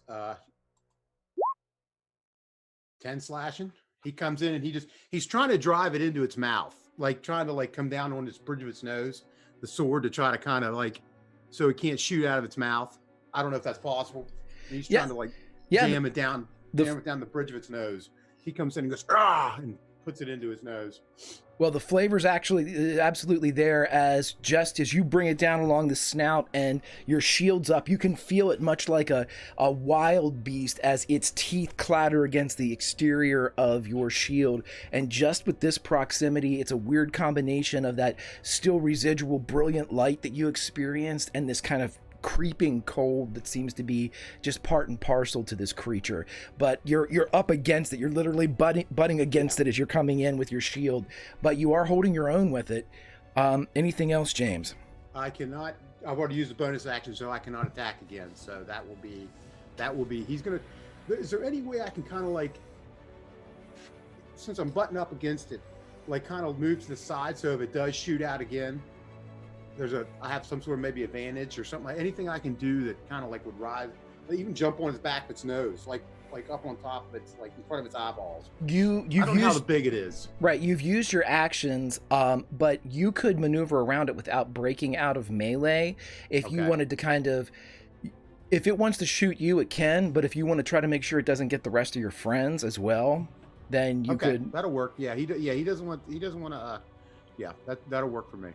10 slashing. He comes in and he's trying to drive it into its mouth, like trying to like come down on its bridge of its nose, the sword, to try to kind of like so it can't shoot out of its mouth. I don't know if that's possible. He's trying to like jam it down the bridge of its nose. He comes in and goes and puts it into his nose. Well, the flavor's actually absolutely there, as just as you bring it down along the snout and your shield's up, you can feel it much like a wild beast as its teeth clatter against the exterior of your shield. And just with this proximity, it's a weird combination of that still residual brilliant light that you experienced and this kind of creeping cold that seems to be just part and parcel to this creature. But you're up against it. You're literally butting against it as you're coming in with your shield, but you are holding your own with it. Anything else, James? I've already used the bonus action, so I cannot attack again. So that will be he's gonna. Is there any way I can kind of like, since I'm butting up against it, like kind of move to the side so if it does shoot out again, I have some sort of maybe advantage or something, like anything I can do that kind of like would rise, even jump on its back of its nose, like up on top of its, like in front of its eyeballs. I don't know how big it is. Right, you've used your actions, but you could maneuver around it without breaking out of melee if you wanted to kind of. If it wants to shoot you, it can, but if you want to try to make sure it doesn't get the rest of your friends as well, then you could. That'll work. Yeah, he doesn't want to. That'll work for me.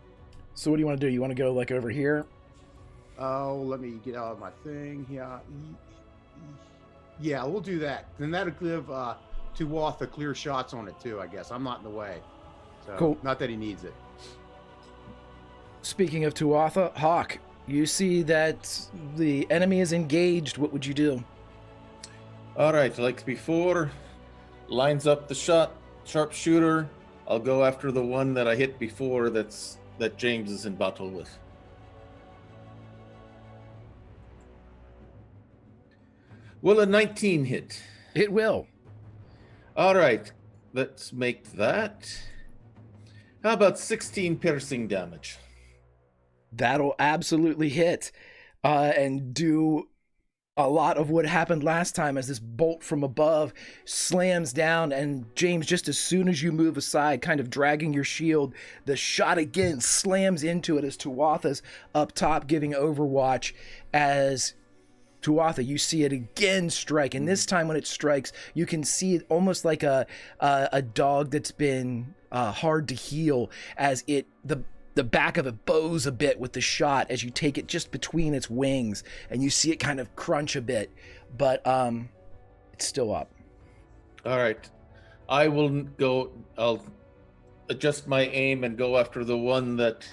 So what do you want to do? You want to go like over here? Oh, let me get out of my thing. Yeah, we'll do that. Then that'll give Tuatha clear shots on it too, I guess. I'm not in the way. So, cool. Not that he needs it. Speaking of Tuatha, Hawk, you see that the enemy is engaged. What would you do? All right, like before, lines up the sharpshooter. I'll go after the one that I hit before that James is in battle with. Will a 19 hit? It will. All right, let's make that. How about 16 piercing damage? That'll absolutely hit and do a lot of what happened last time as this bolt from above slams down, and James, just as soon as you move aside, kind of dragging your shield, the shot again slams into it as Tuatha's up top giving overwatch. As Tuatha, you see it again strike, and this time when it strikes, you can see it almost like a dog that's been hard to heal, as the back of it bows a bit with the shot as you take it just between its wings, and you see it kind of crunch a bit, but it's still up. All right, I'll adjust my aim and go after the one that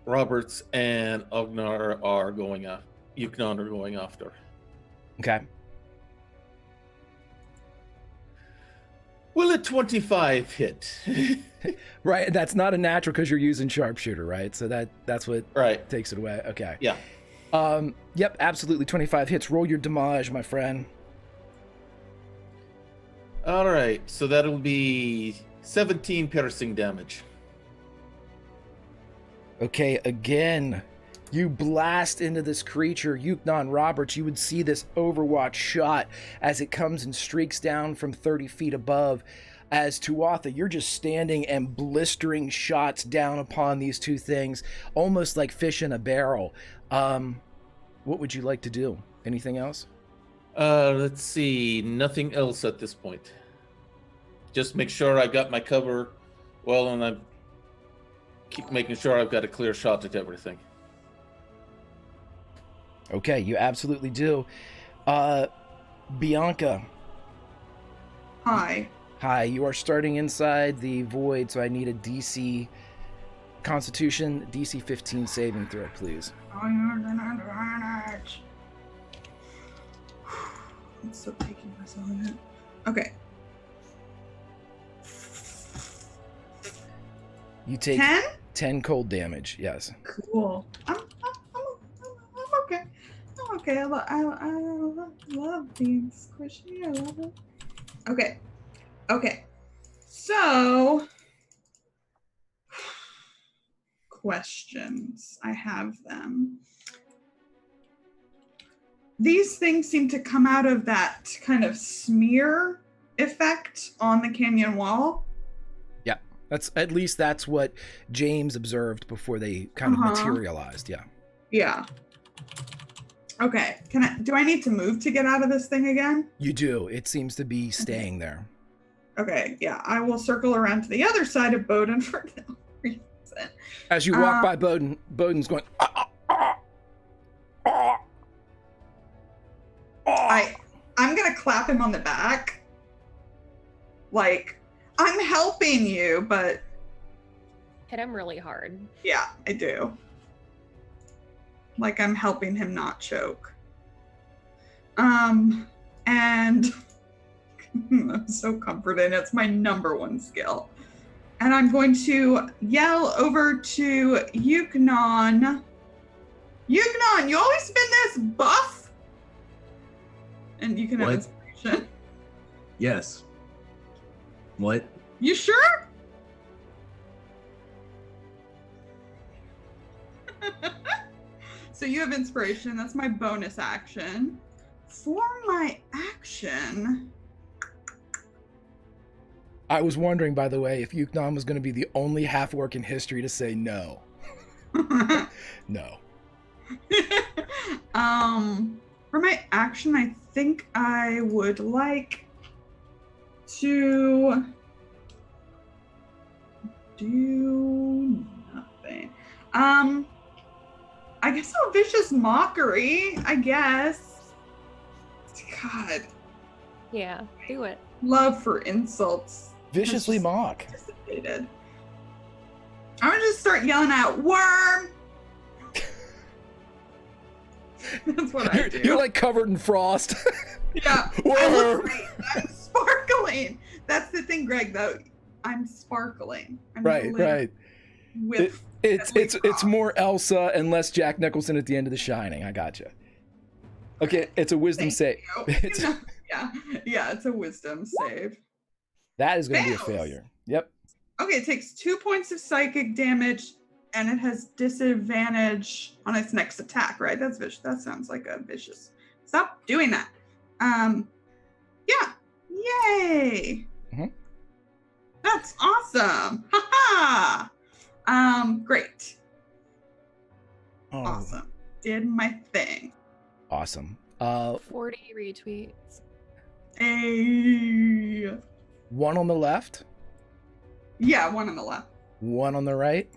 Roberts and Yuknon are going after. Okay. Will a 25 hit? Right, that's not a natural because you're using sharpshooter, right? So that's what takes it away. Okay. Yeah. Yep, absolutely. 25 hits. Roll your damage, my friend. All right, so that'll be 17 piercing damage. Okay, again, you blast into this creature. Yuknon Roberts, you would see this Overwatch shot as it comes and streaks down from 30 feet above. As Tuatha, you're just standing and blistering shots down upon these two things, almost like fish in a barrel. What would you like to do? Anything else? Let's see. Nothing else at this point. Just make sure I got my cover well, and I keep making sure I've got a clear shot at everything. Okay, you absolutely do. Bianca, Hi. hi. You are starting inside the void, so I need a DC Constitution DC 15 saving throw, please. I'm still taking myself in it. Okay. You take 10? 10 cold damage. Yes. Cool. I'm okay. I'm okay. I love being squishy. I love it. Okay. Okay. So, questions. I have them. These things seem to come out of that kind of smear effect on the canyon wall. That's what James observed before they kind of materialized. Yeah. Yeah. Okay. Do I need to move to get out of this thing again? You do. It seems to be staying there. Okay. Yeah. I will circle around to the other side of Bowden for no reason. As you walk by Bowden, Bowden's going. I'm gonna clap him on the back. Like, I'm helping you, but Hit him really hard. yeah, I do. Like, I'm helping him not choke. And I'm so comforted. It's my number one skill. And I'm going to yell over to Yuknon. Yuknon, you always been this buff? And you can have What? inspiration. Yes. What? You sure? So you have inspiration. That's my bonus action. For my action, I was wondering, by the way, if Yuknon was going to be the only half-orc in history to say no. No. For my action, I think I would like to do nothing. I guess I'll vicious mockery, I guess. God, Yeah, do it. love for insults. Viciously has just mock. dissipated. I'm gonna just start yelling out, worm! That's what I do. You're like covered in frost. Yeah. Worm! I'm sparkling. That's the thing, Greg, though. I'm sparkling. I'm Right. with It's more Elsa and less Jack Nicholson at the end of The Shining. I gotcha. Okay, it's a wisdom save. you. Yeah, it's a wisdom save. That is going to be a Fails. failure. Yep. Okay, it takes 2 points of psychic damage, and it has disadvantage on its next attack, right? That's vicious. That sounds like a vicious. Stop doing that. Yeah. Yay. Mhm. That's awesome. Ha ha. Great. Oh, Awesome. Did my thing. Awesome. 40 retweets. A. One on the left, Yeah, one on the left. one on the right.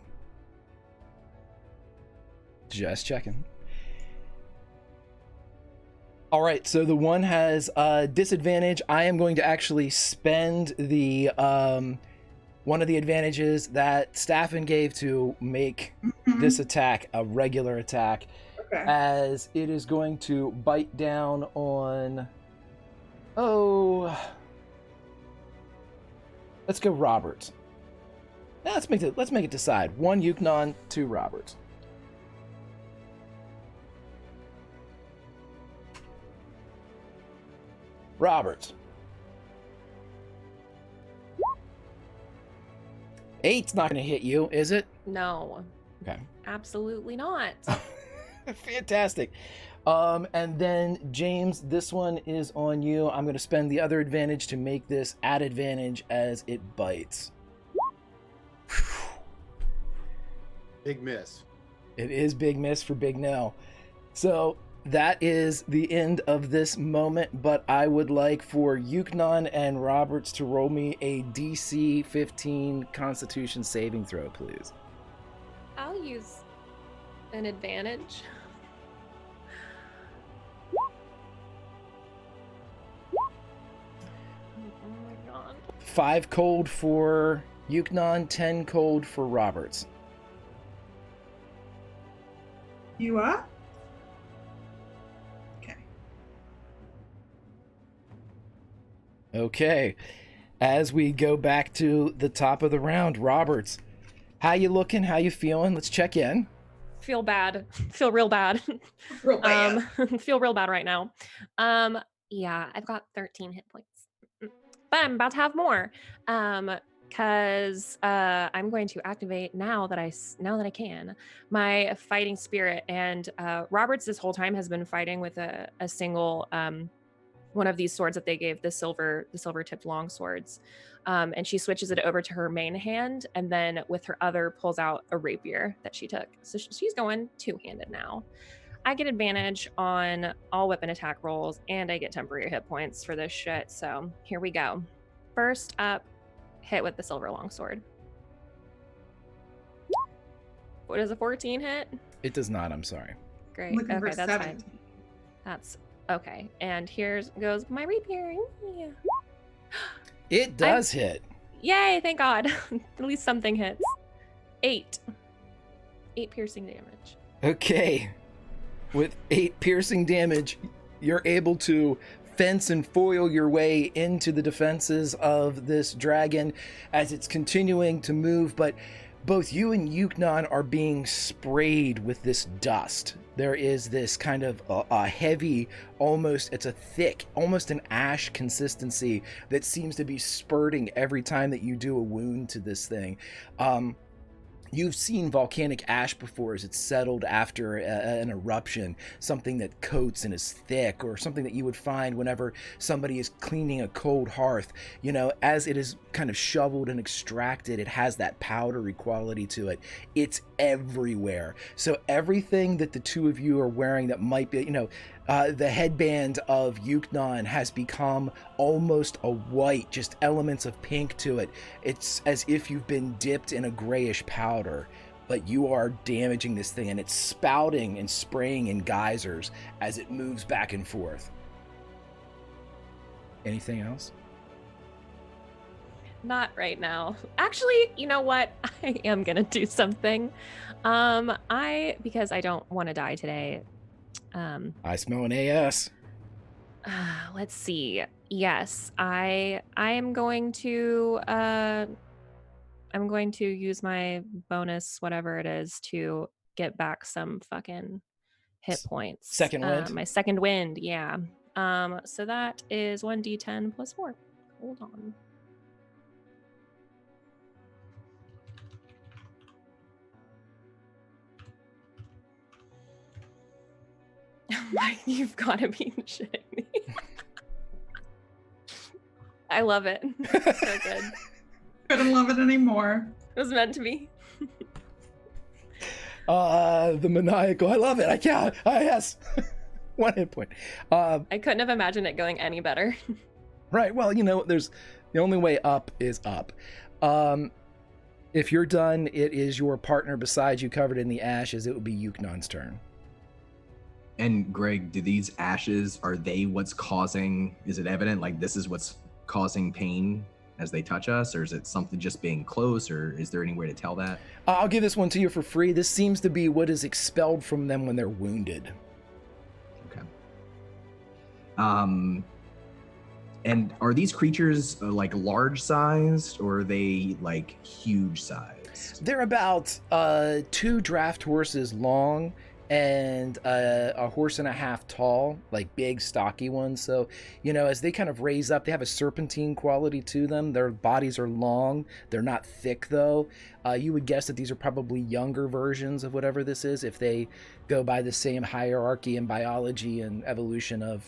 Just checking. All right, so the one has disadvantage. I am going to actually spend the one of the advantages that Staffin gave to make Mhm. this attack a regular attack, Okay. as it is going to bite down on. Oh, let's go Robert. Yeah, let's make it decide. 1 Yuknon, 2 Robert. Robert. 8's not going to hit you, is it? No, Okay. absolutely not. Fantastic. And then James, this one is on you. I'm going to spend the other advantage to make this at advantage as it bites. Big miss. It is big miss for Big Nell. So that is the end of this moment, but I would like for Yuknon and Roberts to roll me a DC 15 Constitution saving throw, please. I'll use an advantage. Oh my god. 5 cold for Yuknon, 10 cold for Roberts. You up? Okay. Okay. As we go back to the top of the round, Roberts, how you looking? How you feeling? Let's check in. Feel bad. Feel real bad. Real bad. Feel real bad right now. Yeah, I've got 13 hit points. But I'm about to have more. Because I'm going to activate now that I can my fighting spirit. And Roberts this whole time has been fighting with a single one of these swords that they gave, the silver tipped long swords. And she switches it over to her main hand, and then with her other pulls out a rapier that she took. So she's going two-handed now. I get advantage on all weapon attack rolls, and I get temporary hit points for this shit. So here we go. First up, hit with the silver longsword. What does a 14 hit? It does not, I'm sorry. Great. Looking Okay, for that's 17. fine. That's okay. And here goes my rapier. Yeah. It does hit. Yay, thank God. At least something hits. 8 piercing damage. Okay. With 8 piercing damage, you're able to fence and foil your way into the defenses of this dragon as it's continuing to move, but both you and Yuknon are being sprayed with this dust. There is this kind of a heavy, it's a thick, almost an ash consistency that seems to be spurting every time that you do a wound to this thing. You've seen volcanic ash before as it's settled after an eruption, something that coats and is thick, or something that you would find whenever somebody is cleaning a cold hearth. You know, as it is kind of shoveled and extracted, it has that powdery quality to it. It's everywhere. So everything that the two of you are wearing that might be, the headband of Yuknon has become almost a white, just elements of pink to it. It's as if you've been dipped in a grayish powder, but you are damaging this thing, and it's spouting and spraying in geysers as it moves back and forth. Anything else? Not right now. Actually, you know what? I am gonna do something. Because I don't want to die today. I smell an AS. Let's see. Yes, I am going to use my bonus, whatever it is, to get back some fucking hit points. Second wind? My second wind, yeah. So that is 1d10 plus 4. Hold on. You've got to be shitting me. I love it. So good. Couldn't love it anymore. It was meant to be. The maniacal. I love it. I can't. Yes. 1 hit point. I couldn't have imagined it going any better. Right. Well, there's the only way up is up. If you're done, it is your partner beside you covered in the ashes. It would be Yuknon's turn. And Greg, do these ashes, are they what's causing, is it evident, like this is what's causing pain as they touch us, or is it something just being close, or is there any way to tell that? I'll give this one to you for free. This seems to be what is expelled from them when they're wounded. Okay. And are these creatures like large sized, or are they like huge sized? They're about 2 draft horses long and a horse and a half tall, like big stocky ones. So as they kind of raise up, they have a serpentine quality to them. Their bodies are long, they're not thick though. You would guess that these are probably younger versions of whatever this is, if they go by the same hierarchy and biology and evolution of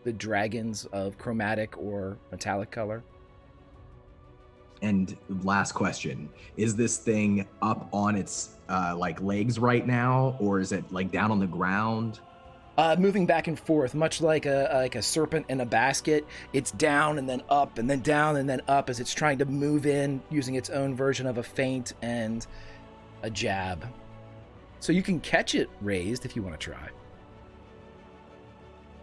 the dragons of chromatic or metallic color. And last question, is this thing up on its like legs right now, or is it like down on the ground? Moving back and forth, much like a serpent in a basket. It's down and then up and then down and then up as it's trying to move in using its own version of a feint and a jab. So you can catch it raised if you want to try.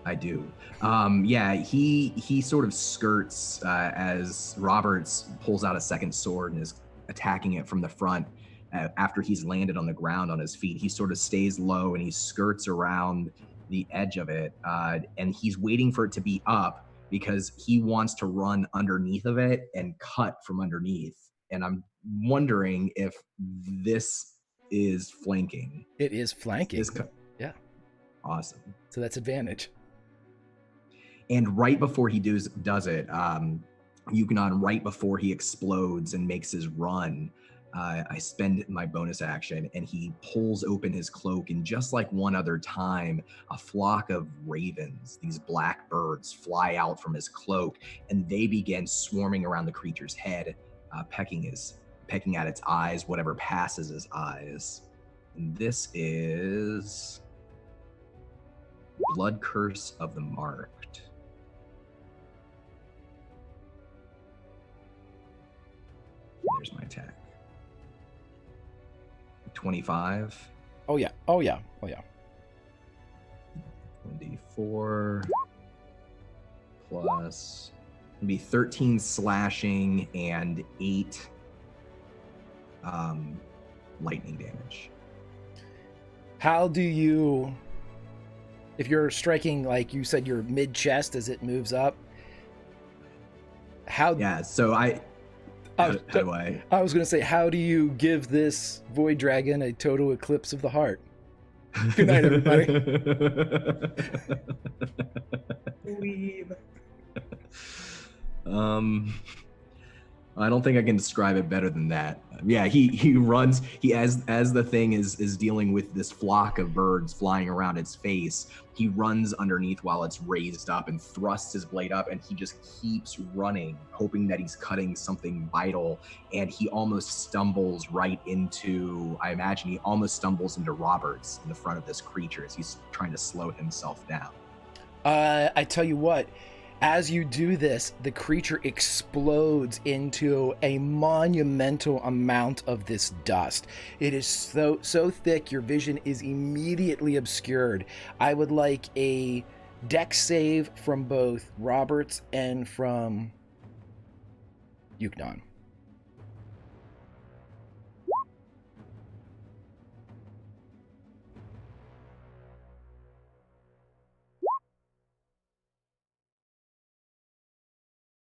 I do. Yeah, he sort of skirts as Roberts pulls out a second sword and is attacking it from the front. After he's landed on the ground on his feet, he sort of stays low and he skirts around the edge of it, and he's waiting for it to be up because he wants to run underneath of it and cut from underneath. And I'm wondering if this is flanking. It is flanking. Yeah. Awesome. So that's advantage. And right before he does it, Yukonon, right before he explodes and makes his run, I spend my bonus action and he pulls open his cloak, and just like one other time, a flock of ravens, these black birds, fly out from his cloak and they begin swarming around the creature's head, pecking at its eyes, whatever passes his eyes. And this is Blood Curse of the Marked. There's my attack. 25. Oh yeah. 24 plus it'd be 13 slashing and 8 lightning damage. How do you, if you're striking, like you said, your mid chest as it moves up? Yeah, so how do I? I was going to say, how do you give this void dragon a total eclipse of the heart? Good night, everybody. Leave. I don't think I can describe it better than that. Yeah, he runs. He as the thing is dealing with this flock of birds flying around its face. He runs underneath while it's raised up and thrusts his blade up, and he just keeps running, hoping that he's cutting something vital. And he almost stumbles right into. I imagine he almost stumbles into Roberts in the front of this creature as he's trying to slow himself down. I tell you what. As you do this, the creature explodes into a monumental amount of this dust. It is so thick, your vision is immediately obscured. I would like a dex save from both Roberts and from Yukonon.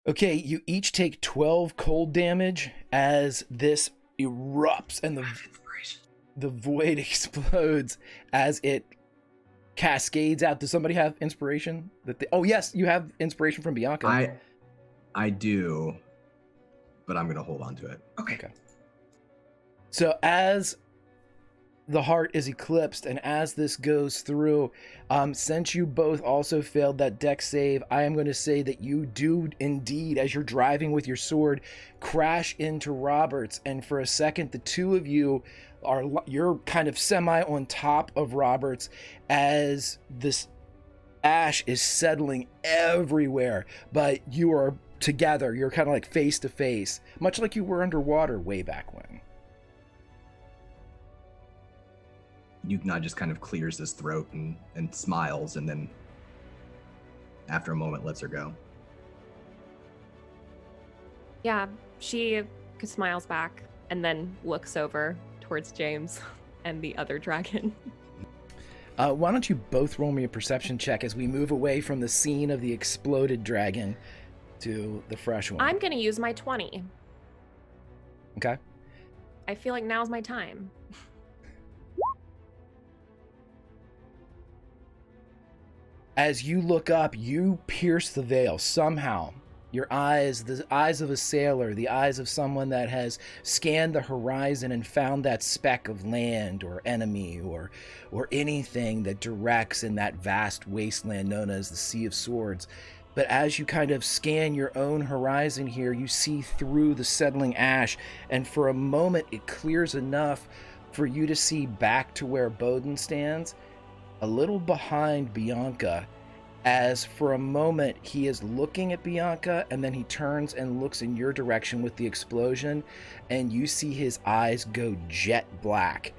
Okay, you each take 12 cold damage as this erupts and the void explodes as it cascades out. Does somebody have inspiration? Oh yes, you have inspiration from Bianca. I do, but I'm gonna hold on to it. Okay. So as the heart is eclipsed, and as this goes through, since you both also failed that dex save, I am going to say that you do indeed, as you're driving with your sword, crash into Roberts, and for a second the two of you're kind of semi on top of Roberts as this ash is settling everywhere, but you are together. You're kind of like face to face, much like you were underwater way back when. Yukonon just kind of clears his throat and smiles, and then after a moment lets her go. Yeah, she smiles back and then looks over towards James and the other dragon. Why don't you both roll me a perception check as we move away from the scene of the exploded dragon to the fresh one? I'm going to use my 20. Okay. I feel like now's my time. As you look up, you pierce the veil somehow. Your eyes, the eyes of a sailor, the eyes of someone that has scanned the horizon and found that speck of land or enemy or anything that directs in that vast wasteland known as the Sea of Swords. But as you kind of scan your own horizon here, you see through the settling ash, and for a moment it clears enough for you to see back to where Bowden stands. a little behind Bianca, as for a moment he is looking at Bianca and then he turns and looks in your direction with the explosion, and you see his eyes go jet black,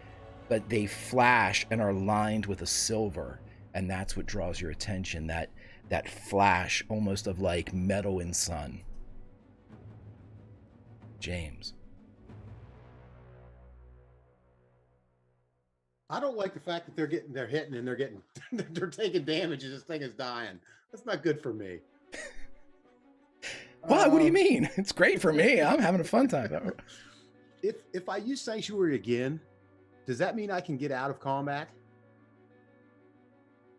but they flash and are lined with a silver, and that's what draws your attention, that flash almost of like metal and sun. James. I don't like the fact that they're hitting and they're taking damage and this thing is dying. That's not good for me. What do you mean? It's great for me. I'm having a fun time. If I use Sanctuary again, does that mean I can get out of combat?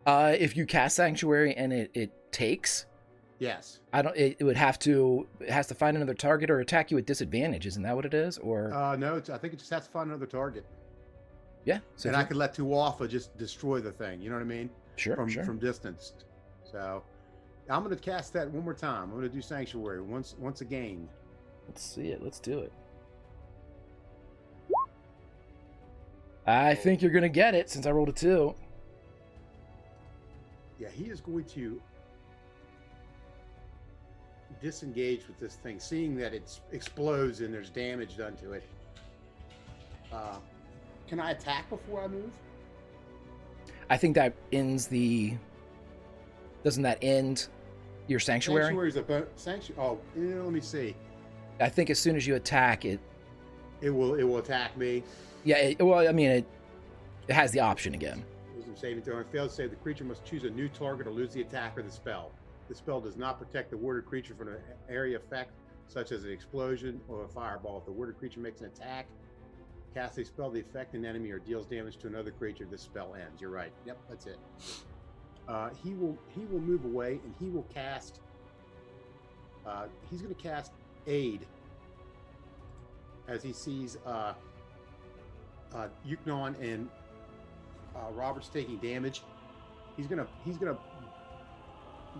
If you cast Sanctuary and it takes, Yes. it has to find another target or attack you at disadvantage. Isn't that what it is? Or No, I think it just has to find another target. yeah. So And I could let 2 alpha just destroy the thing. You know what I mean? sure. From distance. So I'm going to cast that one more time. I'm going to do Sanctuary once again. Let's see it. Let's do it. I think you're going to get it since I rolled a 2. Yeah, he is going to disengage with this thing, seeing that it explodes and there's damage done to it. Can I attack before I move? I think that ends doesn't that end your Sanctuary? Sanctuary's Oh, let me see. I think as soon as you attack it will attack me. Yeah, it has the option again. Wisdom saving throw. If it fails to save, the creature must choose a new target or lose the attack or the spell. The spell does not protect the warded creature from an area effect, such as an explosion or a fireball. If the warded creature makes an attack, casts a spell, the affecting enemy, or deals damage to another creature, this spell ends. You're right. Yep, that's it. He will move away and he will cast. He's going to cast Aid as he sees Yuknon and Robert's taking damage. He's gonna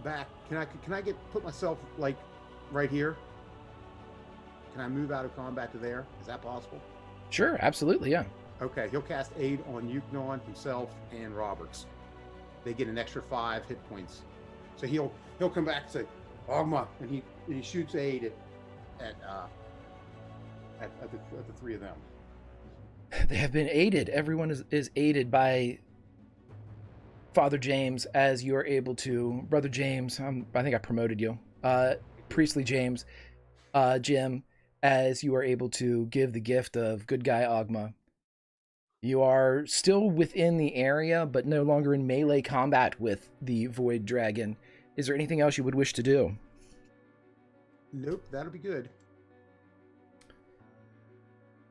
back. Can I put myself like right here? Can I move out of combat to there? Is that possible? Sure, absolutely, yeah. Okay, he'll cast Aid on Yuknon, himself, and Roberts. They get an extra 5 hit points. So he'll come back and say, Ogma, and he shoots Aid at the 3 of them. They have been aided. Everyone is aided by Father James, as you are able to, Brother James, I think I promoted you, Priestly James, Jim, as you are able to give the gift of good guy Ogma. You are still within the area, but no longer in melee combat with the Void Dragon. Is there anything else you would wish to do? Nope, that'll be good.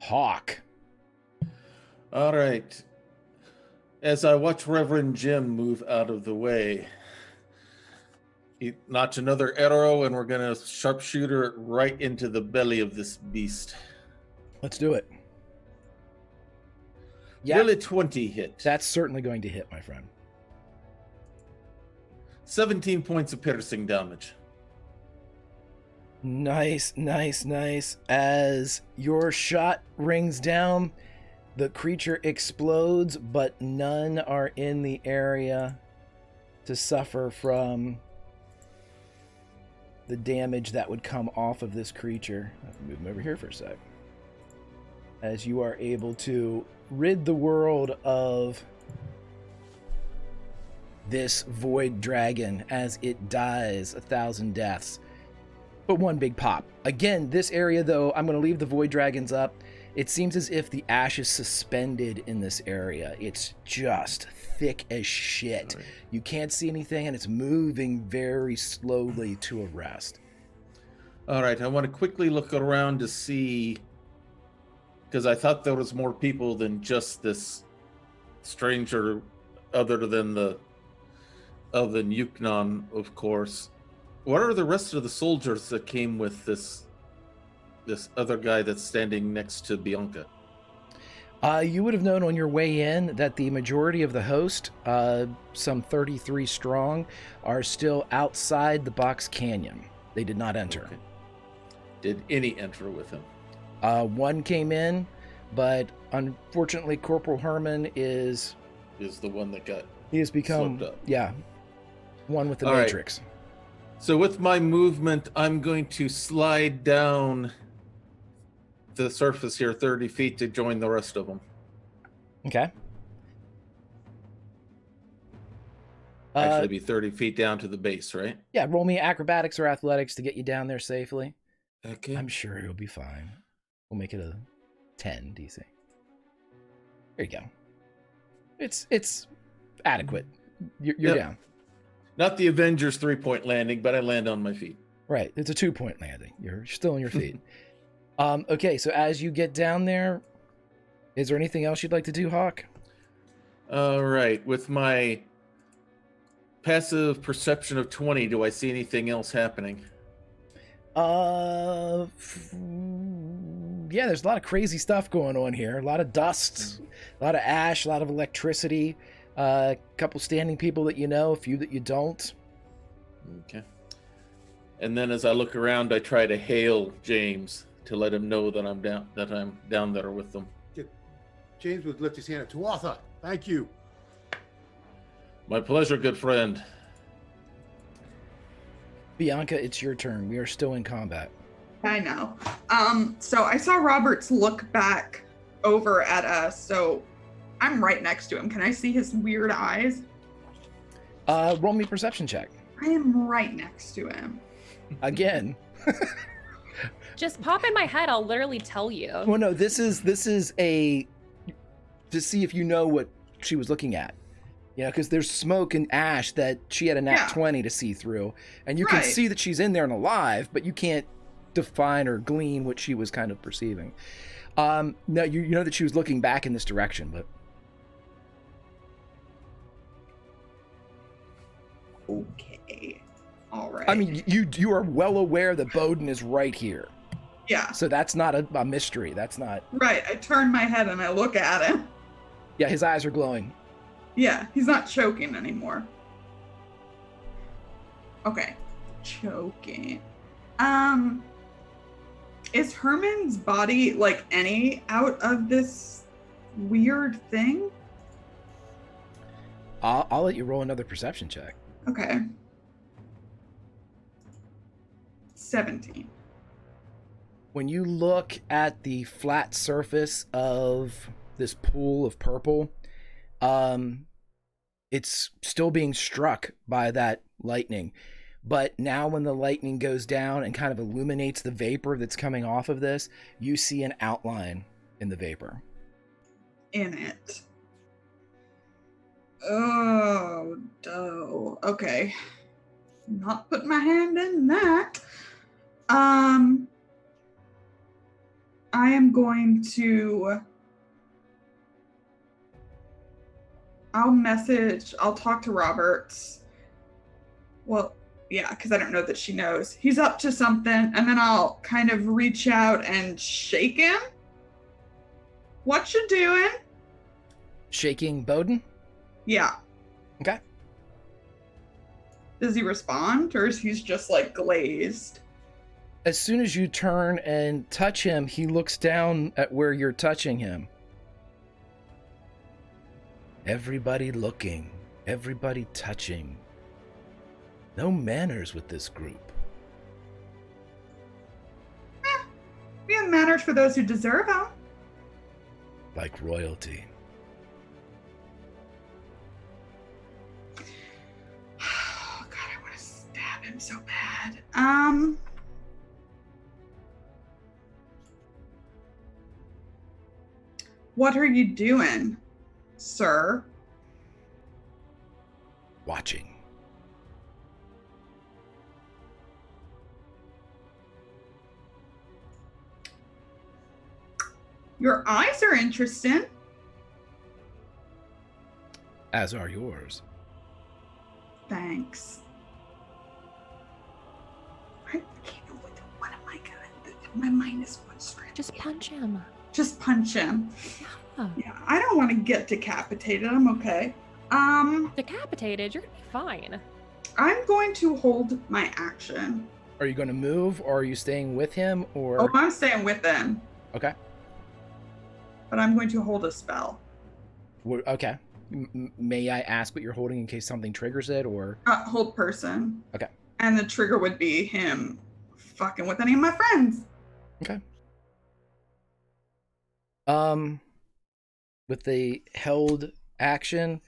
Hawk. All right. As I watch Reverend Jim move out of the way, he notch another arrow, and we're going to sharpshooter it right into the belly of this beast. Let's do it. Yeah, Will a 20 hit? that's certainly going to hit, my friend. 17 points of piercing damage. Nice. As your shot rings down, the creature explodes, but none are in the area to suffer from the damage that would come off of this creature. I'll move him over here for a sec. As you are able to rid the world of this void dragon as it dies 1,000 deaths. But one big pop. Again, this area, though, I'm going to leave the void dragons up. It seems as if the ash is suspended in this area. It's just thick as shit. Right. You can't see anything, and it's moving very slowly to a rest. All right, I want to quickly look around to see, because I thought there was more people than just this stranger, other than Yuknon, of course. What are the rest of the soldiers that came with this other guy that's standing next to Bianca? You would have known on your way in that the majority of the host, some 33 strong, are still outside the box canyon. They did not enter. Okay. Did any enter with him? One came in, but unfortunately Corporal Herman is Is the one that got He has become, Slipped up. yeah, one with the All right. Matrix. So with my movement, I'm going to slide down the surface here 30 feet to join the rest of them. Okay. Actually, be 30 feet down to the base, right? Yeah, roll me acrobatics or athletics to get you down there safely. Okay. I'm sure you'll be fine. We'll make it a 10 DC. There you go. It's adequate. You're Yep. down. Not the Avengers 3-point landing, but I land on my feet. Right. It's a 2-point landing. You're still on your feet. Okay, so as you get down there, is there anything else you'd like to do, Hawk? All right. With my passive perception of 20, do I see anything else happening? Yeah, there's a lot of crazy stuff going on here. A lot of dust, a lot of ash, a lot of electricity. A couple standing people that you know, a few that you don't. Okay. And then as I look around, I try to hail James to let him know that I'm down there with them. James would lift his hand up. Tuatha, thank you. My pleasure, good friend. Bianca, it's your turn. We are still in combat. I know. So I saw Roberts look back over at us, so I'm right next to him. Can I see his weird eyes? Roll me perception check. I am right next to him. Again. Just pop in my head. I'll literally tell you. Well, no, this is a to see if you know what she was looking at. You know, because there's smoke and ash that she had a nat 20 to see through, and you can see that she's in there and alive, but you can't define or glean what she was kind of perceiving. No, you know that she was looking back in this direction, but Okay. All right. I mean, you are well aware that Bowden is right here, yeah. so that's not a mystery. That's not Right. I turn my head and I look at him. Yeah, his eyes are glowing. Yeah, he's not choking anymore. Okay. Choking. Is Herman's body like any out of this weird thing? I'll let you roll another perception check. Okay. 17. When you look at the flat surface of this pool of purple, it's still being struck by that lightning. But now when the lightning goes down and kind of illuminates the vapor that's coming off of this, you see an outline in the vapor. In it. Oh, no. Okay. Not putting my hand in that. I am going to... I'll talk to Roberts. Well, yeah, because I don't know that she knows. He's up to something, and then I'll kind of reach out and shake him. What you doing? Shaking Bowden? Yeah. Okay. Does he respond, or is he just like glazed? As soon as you turn and touch him, he looks down at where you're touching him. Everybody looking, everybody touching. No manners with this group. We have manners for those who deserve them. Like royalty. Oh, God, I want to stab him so bad. What are you doing, sir? Watching. Your eyes are interesting. As are yours. Thanks. I can't know what am I gonna do? My mind is going straight. Just punch him. Just punch him. Yeah. Yeah, I don't want to get decapitated. I'm okay. Decapitated? You're gonna be fine. I'm going to hold my action. Are you going to move, or are you staying with him, or... Oh, I'm staying with them. Okay. But I'm going to hold a spell. Okay. May I ask what you're holding in case something triggers it, or? Hold person. Okay. And the trigger would be him fucking with any of my friends. Okay. With the held action,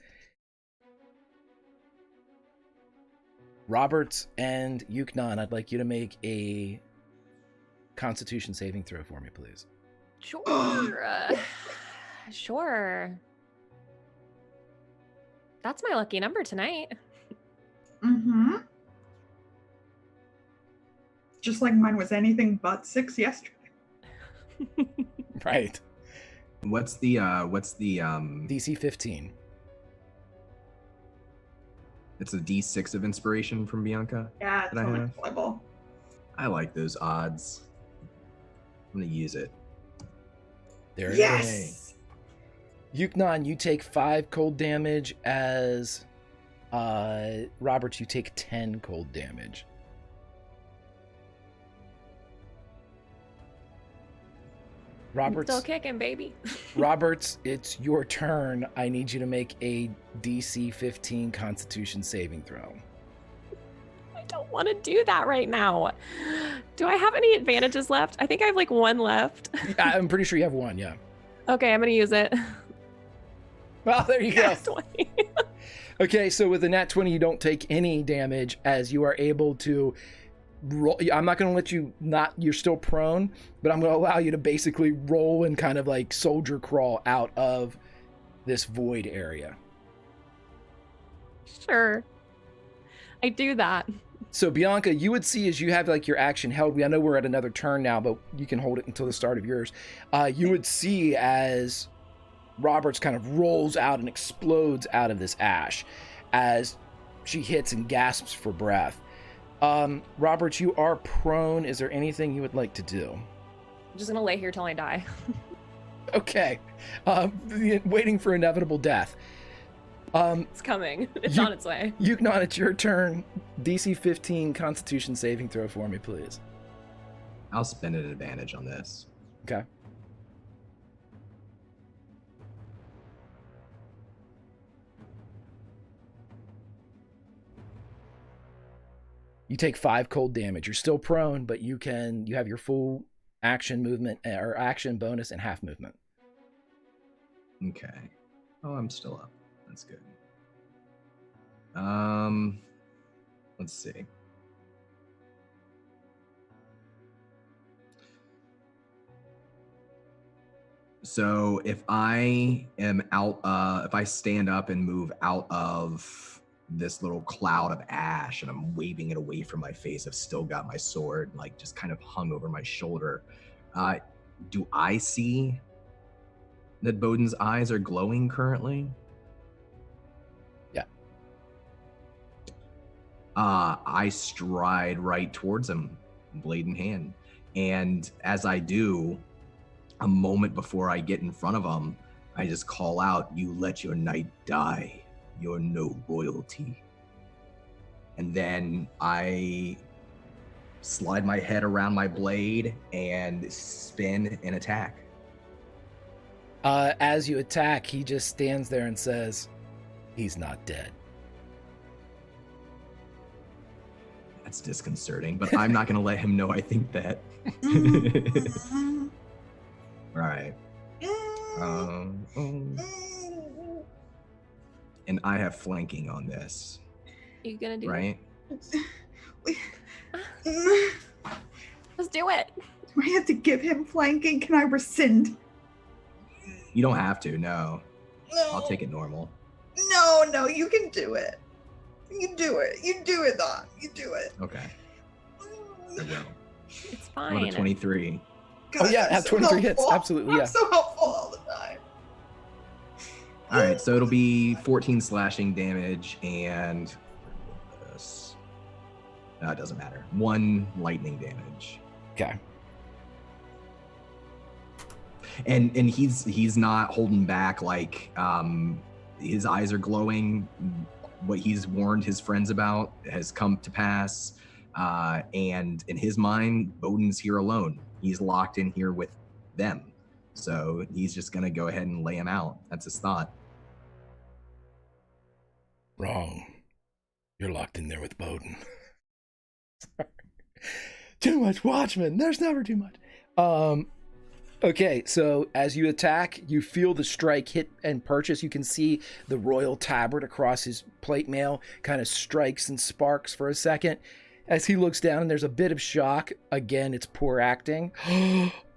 Roberts and Yuknon, I'd like you to make a Constitution saving throw for me, please. Sure. Sure. That's my lucky number tonight. Mm-hmm. Just like mine was anything but 6 yesterday. Right. What's the DC 15. It's a D6 of inspiration from Bianca. Yeah, it's That I on my have? volleyball. I like those odds. I'm gonna use it. There it is. Yes! Yuknon, you take 5 cold damage as Roberts, you take 10 cold damage. Roberts, Still kicking, baby. Roberts, it's your turn. I need you to make a DC 15 Constitution saving throw. I don't want to do that right now. Do I have any advantages left? I think I have like 1 left. I'm pretty sure you have 1, yeah. Okay, I'm gonna use it. Well, there you go. 20. Okay, so with the nat 20, you don't take any damage as you are able to roll. I'm not going to let you you're still prone, but I'm going to allow you to basically roll and kind of like soldier crawl out of this void area. Sure. I do that. So Bianca, you would see as you have like your action held, I know we're at another turn now, but you can hold it until the start of yours. You would see as Roberts kind of rolls out and explodes out of this ash as she hits and gasps for breath. Roberts, you are prone. Is there anything you would like to do? I'm just gonna lay here till I die. Okay. Waiting for inevitable death. It's coming. It's on its way. Yuknon, it's your turn. DC 15 Constitution saving throw for me, please. I'll spend an advantage on this. Okay. You take 5 cold damage. You're still prone, but you have your full action movement or action bonus and half movement. Okay. Oh, I'm still up. That's good. Let's see. So if I am out, if I stand up and move out of this little cloud of ash and I'm waving it away from my face, I've still got my sword like just kind of hung over my shoulder. Do I see that Bowden's eyes are glowing currently? Yeah. I stride right towards him, blade in hand. And as I do, a moment before I get in front of him, I just call out, "You let your knight die. You're no royalty." And then I slide my head around my blade and spin and attack. As you attack, he just stands there and says, "He's not dead." That's disconcerting, but I'm not going to let him know I think that. All right. And I have flanking on this. You gonna do right? it? Let's do it. Do I have to give him flanking? Can I rescind? You don't have to, no. No. I'll take it normal. No, you can do it. You do it. You do it, Don. You do it. Okay. I will. It's I rolled a fine. 23. Oh yeah, I'm have so 23 hits. helpful. Absolutely, yeah. I'm so helpful all the time. All right, so it'll be 14 slashing damage and no, it doesn't matter. 1 lightning damage. Okay. And he's not holding back, like his eyes are glowing. What he's warned his friends about has come to pass. And in his mind, Bowden's here alone. He's locked in here with them. So he's just gonna go ahead and lay him out. That's his thought. Wrong. You're locked in there with Bowden. Sorry. Too much Watchmen. There's never too much. Okay, so as you attack, you feel the strike hit and purchase. You can see the royal tabard across his plate mail kind of strikes and sparks for a second. As he looks down, there's a bit of shock. Again, it's poor acting.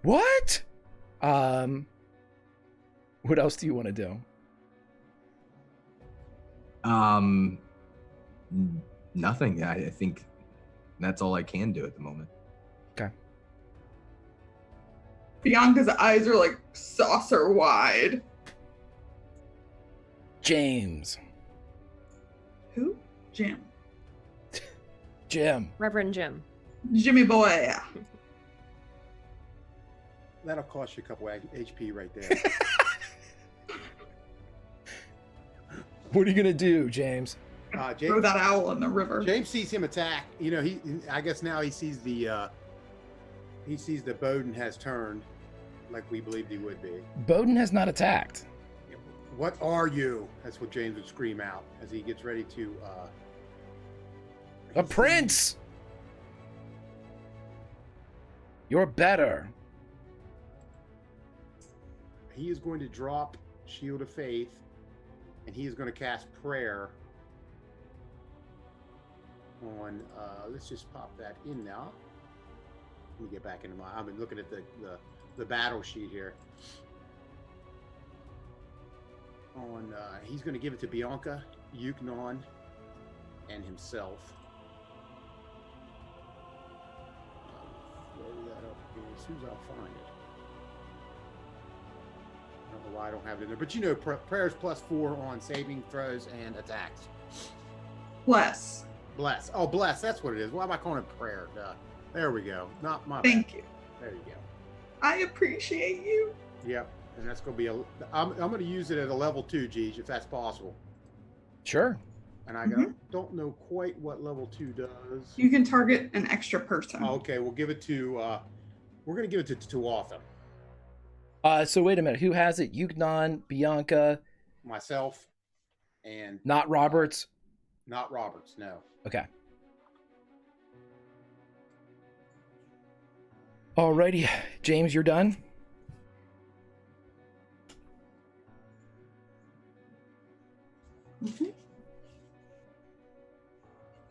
What? What else do you want to do? Nothing. I think that's all I can do at the moment. Okay. Bianca's eyes are like saucer wide. James. Who? Jim. Jim. Reverend Jim. Jimmy boy. That'll cost you a couple HP right there. What are you gonna do, James? Throw James, that owl in the river. James sees him attack. You know, I guess now he sees the Bowden has turned, like we believed he would be. Bowden has not attacked. What are you? That's what James would scream out as he gets ready to. A prince. You're better. He is going to drop Shield of Faith, and he is going to cast Prayer on. Let's just pop that in now. Let me get back into my. I've been looking at the battle sheet here. On he's going to give it to Bianca, Yuknon, and himself. Throw that up here as soon as I'll find it. I don't know why I don't have it in there, but you know, prayers +4 on saving throws and attacks. Bless. Bless. Oh, bless. That's what it is. Why am I calling it prayer? There we go. Not my. Thank bad. you. There you go. I appreciate you. Yep. And that's going to be I'm going to use it at a level 2, Geej, if that's possible. Sure. And I don't know quite what level 2 does. You can target an extra person. Oh, okay, we'll give it to. We're going to give it to Tuatha. So wait a minute. Who has it? Yuknon, Bianca, Myself, and not Roberts. Not Roberts. No. Okay. Alrighty, James, you're done. Mm-hmm.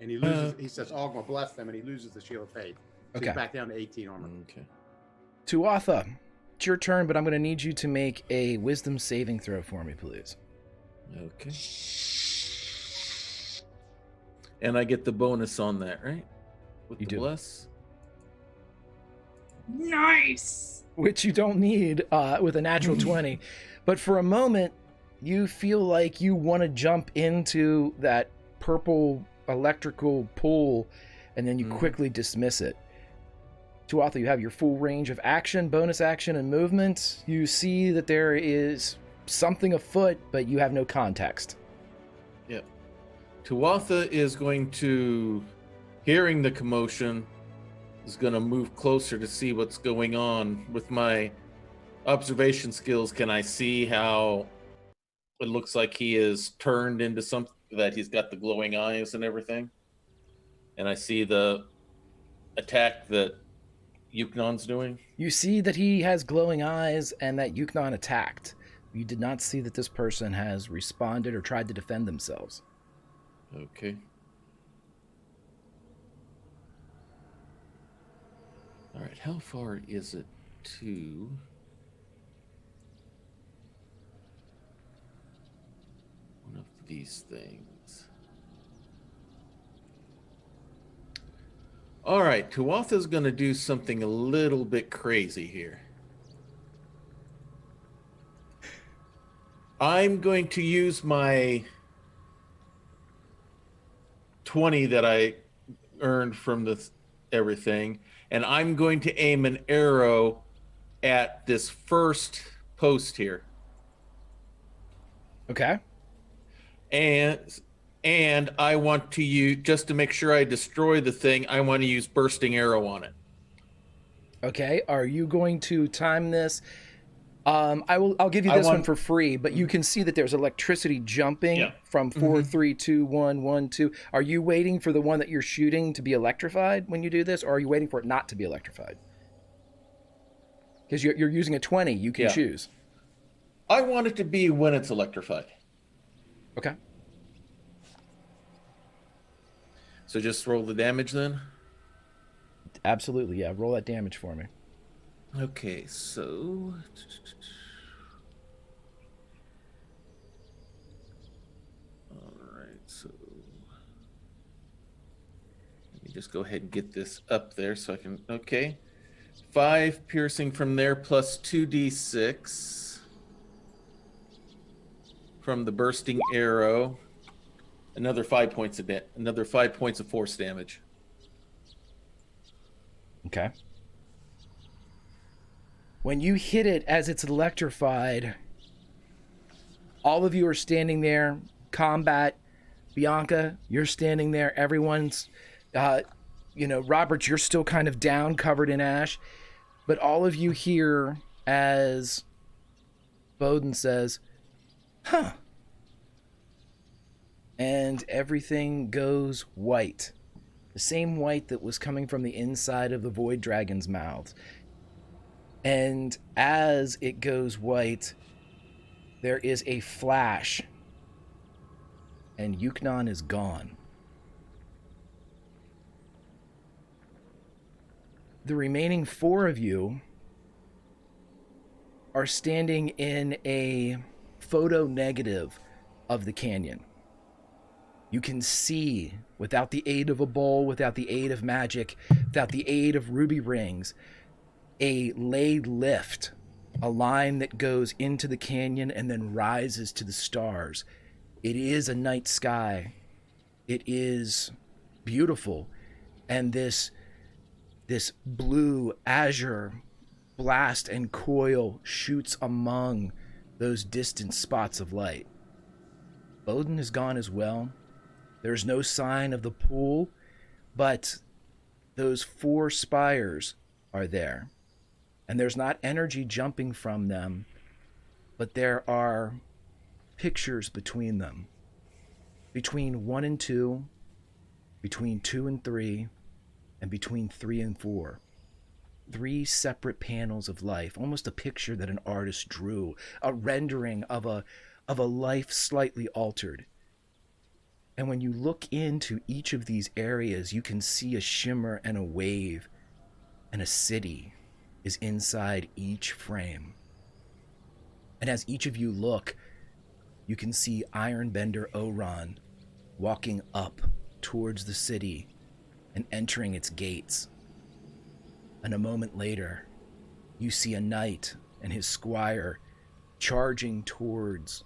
And he loses. He says, "Oh, I'm going to bless them," and he loses the Shield of Faith. So Okay. he's back down to 18 armor. Okay. Tuatha, it's your turn, but I'm going to need you to make a wisdom saving throw for me, please. Okay. And I get the bonus on that, right? With You the do. bless. Nice. Which you don't need with a natural 20. But for a moment, you feel like you want to jump into that purple electrical pool, and then you quickly dismiss it. Tuatha, you have your full range of action, bonus action, and movement. You see that there is something afoot, but you have no context. Yep. Tuatha is going to, hearing the commotion, is going to move closer to see what's going on. With my observation skills, can I see how it looks like he is turned into something, that he's got the glowing eyes and everything? And I see the attack that Yuknon's doing? You see that he has glowing eyes and that Yuknon attacked. You did not see that this person has responded or tried to defend themselves. Okay. All right, how far is it to one of these things? All right, Tuatha's going to do something a little bit crazy here. I'm going to use my 20 that I earned from this everything, and I'm going to aim an arrow at this first post here. Okay. And I want to use, just to make sure I destroy the thing, I want to use bursting arrow on it. Okay. Are you going to time this I'll give you I this one want- for free, but you can see that there's electricity jumping Yeah. from 4, 3, 2, 1, 1, 2. Are you waiting for the one that you're shooting to be electrified when you do this, or are you waiting for it not to be electrified? Because you're using a 20, you can Yeah. choose. I want it to be when it's electrified. Okay. So just roll the damage then. Absolutely, yeah. Roll that damage for me. Okay, so all right, so let me just go ahead and get this up there so I can. Okay, 5 piercing from there plus 2d6 from the bursting arrow. Another 5 points of force damage. Okay. When you hit it as it's electrified, all of you are standing there, combat. Bianca, you're standing there. Everyone's, Robert, you're still kind of down, covered in ash. But all of you hear as Bowden says, huh. And everything goes white. The same white that was coming from the inside of the Void Dragon's mouths. And as it goes white, there is a flash. And Yuknon is gone. The remaining 4 of you are standing in a photo negative of the canyon. You can see, without the aid of a bowl, without the aid of magic, without the aid of ruby rings, a laid lift, a line that goes into the canyon and then rises to the stars. It is a night sky. It is beautiful. And this blue azure blast and coil shoots among those distant spots of light. Bowden is gone as well. There's no sign of the pool, but those 4 spires are there. And there's not energy jumping from them, but there are pictures between them. Between 1 and 2, between 2 and 3, and between 3 and 4. 3 separate panels of life, almost a picture that an artist drew, a rendering of a life slightly altered. And when you look into each of these areas, you can see a shimmer and a wave, and a city is inside each frame. And as each of you look, you can see Ironbender Oron walking up towards the city and entering its gates. And a moment later, you see a knight and his squire charging towards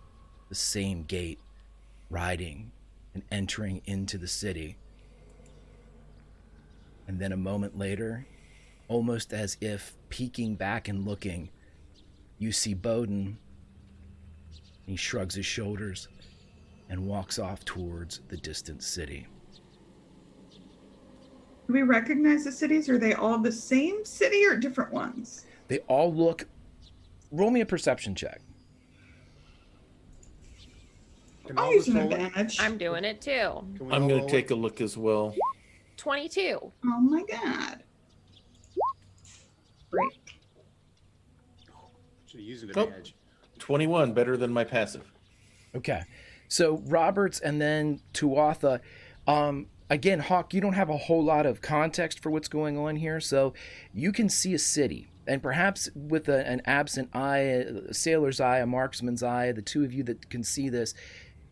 the same gate, riding and entering into the city. And then a moment later, almost as if peeking back and looking, you see Bowden. He shrugs his shoulders and walks off towards the distant city. Do we recognize the cities? Are they all the same city or different ones? They all look... Roll me a perception check. Can I'll all use of us an roll it? advantage. I'm doing it too. Can we I'm all going roll to take it? a look as well. 22. Oh my god. Great. Should use an Oh. advantage. 21, better than my passive. Okay. So Roberts and then Tuatha. Again, Hawk, you don't have a whole lot of context for what's going on here, so you can see a city. And perhaps with an absent eye, a sailor's eye, a marksman's eye, the 2 of you that can see this,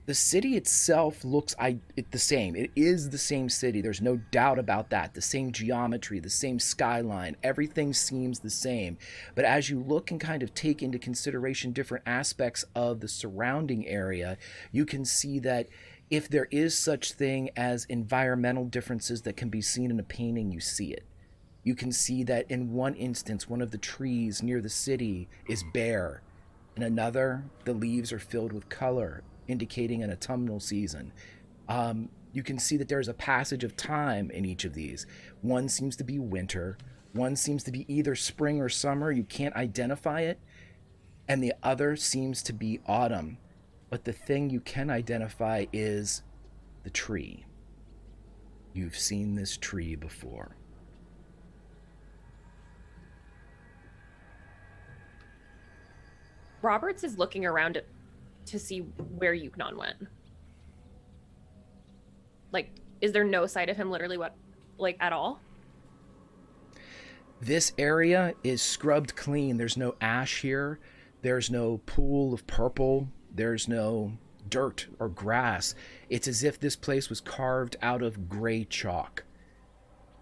the city itself looks the same. It is the same city. There's no doubt about that. The same geometry, the same skyline. Everything seems the same. But as you look and kind of take into consideration different aspects of the surrounding area, you can see that if there is such thing as environmental differences that can be seen in a painting, you see it. You can see that in one instance, one of the trees near the city is bare. In another, the leaves are filled with color, indicating an autumnal season. You can see that there's a passage of time in each of these. One seems to be winter. One seems to be either spring or summer. You can't identify it. and the other seems to be autumn, but the thing you can identify is the tree. You've seen this tree before. Roberts is looking around to see where Yuknon went. Like, is there no sight of him literally at all? This area is scrubbed clean. There's no ash here. There's no pool of purple. There's no dirt or grass. It's as if this place was carved out of gray chalk.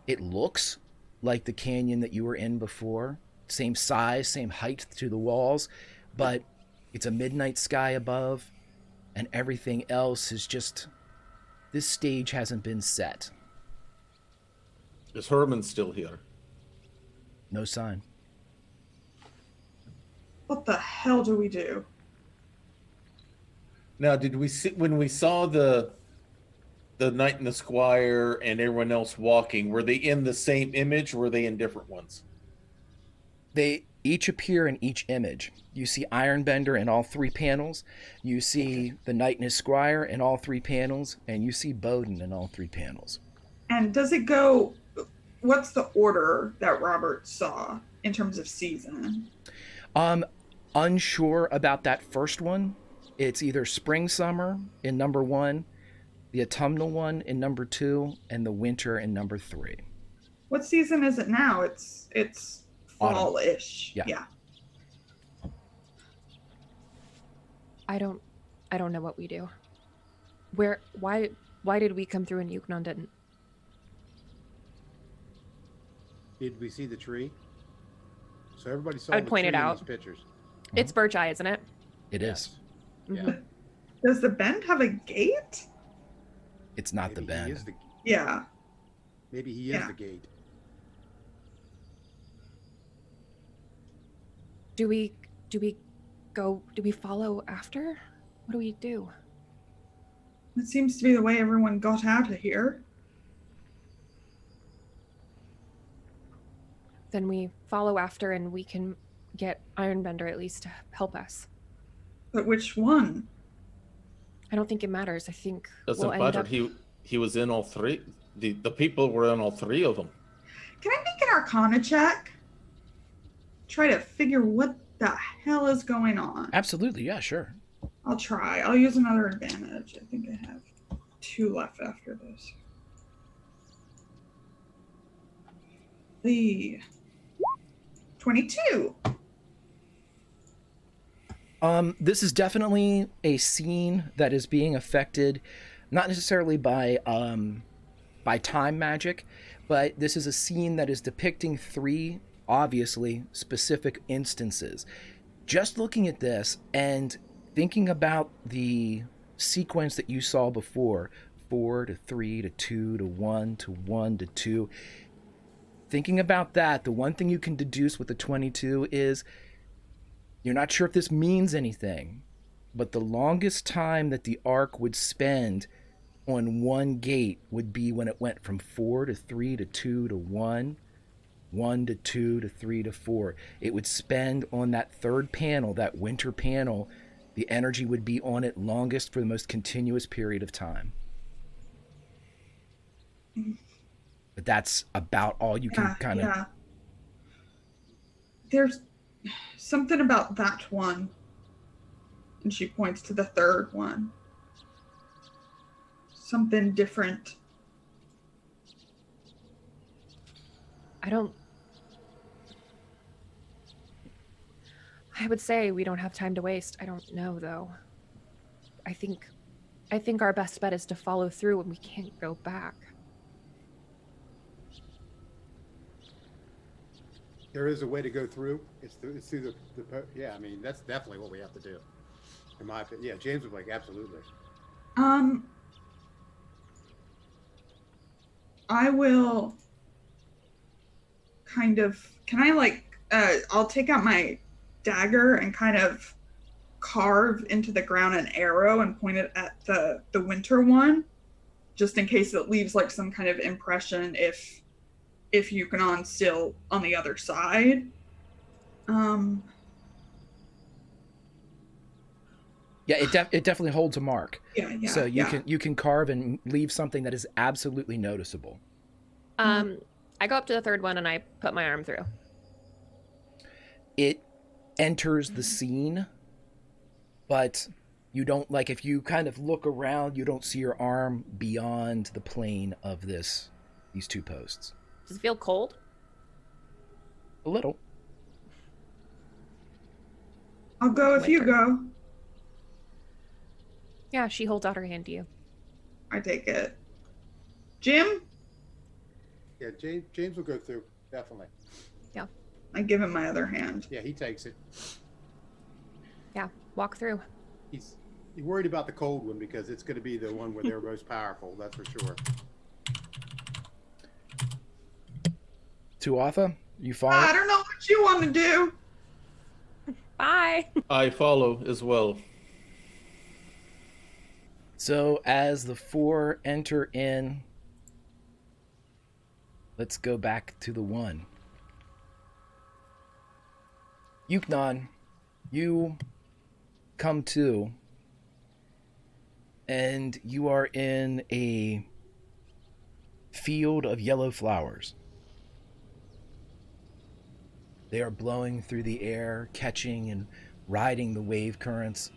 It looks like the canyon that you were in before. Same size, same height to the walls, but it's a midnight sky above, and everything else is just... This stage hasn't been set. Is Herman still here? No sign. What the hell do we do? Now, did we see when we saw the knight and the squire and everyone else walking? Were they in the same image, or were they in different ones? They each appear in each image. You see Ironbender in all three panels. You see the knight and his squire in all three panels, and you see Bowden in all three panels. And does it go? What's the order that Robert saw in terms of season? Unsure about that first one. It's either spring summer in number 1, the autumnal one in number 2, and the winter in number 3. What season is it now? It's fall-ish. Yeah. I don't know what we do. Why did we come through and Yuknon didn't? Did we see the tree? So everybody saw I'd the point it tree in out. these pictures. It's Birch Eye, isn't it? It is. Mhm. Yeah. Does the bend have a gate? It's not the Maybe he bend. is the- Yeah. Maybe he is Yeah. the gate. Do we follow after? What do we do? It seems to be the way everyone got out of here. Then we follow after and we can get Ironbender at least to help us. But which one? I don't think it matters. I think Doesn't we'll end matter. up... He was in all three. The people were in all three of them. Can I make an Arcana check? Try to figure what the hell is going on. Absolutely, yeah, sure. I'll try. I'll use another advantage. I think I have 2 left after this. The 22. This is definitely a scene that is being affected, not necessarily by time magic, but this is a scene that is depicting 3 obviously specific instances. Just looking at this and thinking about the sequence that you saw before, 4 to 3 to 2 to 1 to 1 to 2, thinking about that, the one thing you can deduce with the 22 is you're not sure if this means anything, but the longest time that the arc would spend on one gate would be when it went from 4 to 3 to 2 to 1, 1 to 2 to 3 to 4. It would spend on that third panel, that winter panel, the energy would be on it longest for the most continuous period of time. But that's about all you can kind of... Yeah. There's something about that one. And she points to the third one. Something different. I would say we don't have time to waste. I don't know, though. I think our best bet is to follow through and we can't go back. There is a way to go through. It's through the yeah. I mean, that's definitely what we have to do. In my opinion, yeah. James was like, absolutely. I will kind of, can I like, I'll take out my dagger and kind of carve into the ground an arrow and point it at the winter one, just in case it leaves like some kind of impression if Yukonon's still on the other side. Yeah, it definitely holds a mark. Yeah, yeah. So you can carve and leave something that is absolutely noticeable. I go up to the third one and I put my arm through. It enters the scene, but you don't, like, if you kind of look around, you don't see your arm beyond the plane of these two posts. Does it feel cold? A little. I'll go if you go. Yeah, she holds out her hand to you. I take it. Jim? Yeah, James will go through, definitely. Yeah. I give him my other hand. Yeah, he takes it. Yeah, walk through. He's worried about the cold one because it's going to be the one where they're most powerful, that's for sure. Tuatha, you follow? I don't know what you want to do. Bye. I follow as well. So as the four enter in, let's go back to the one. Yuknon, you come to, and you are in a field of yellow flowers. They are blowing through the air, catching and riding the wave currents.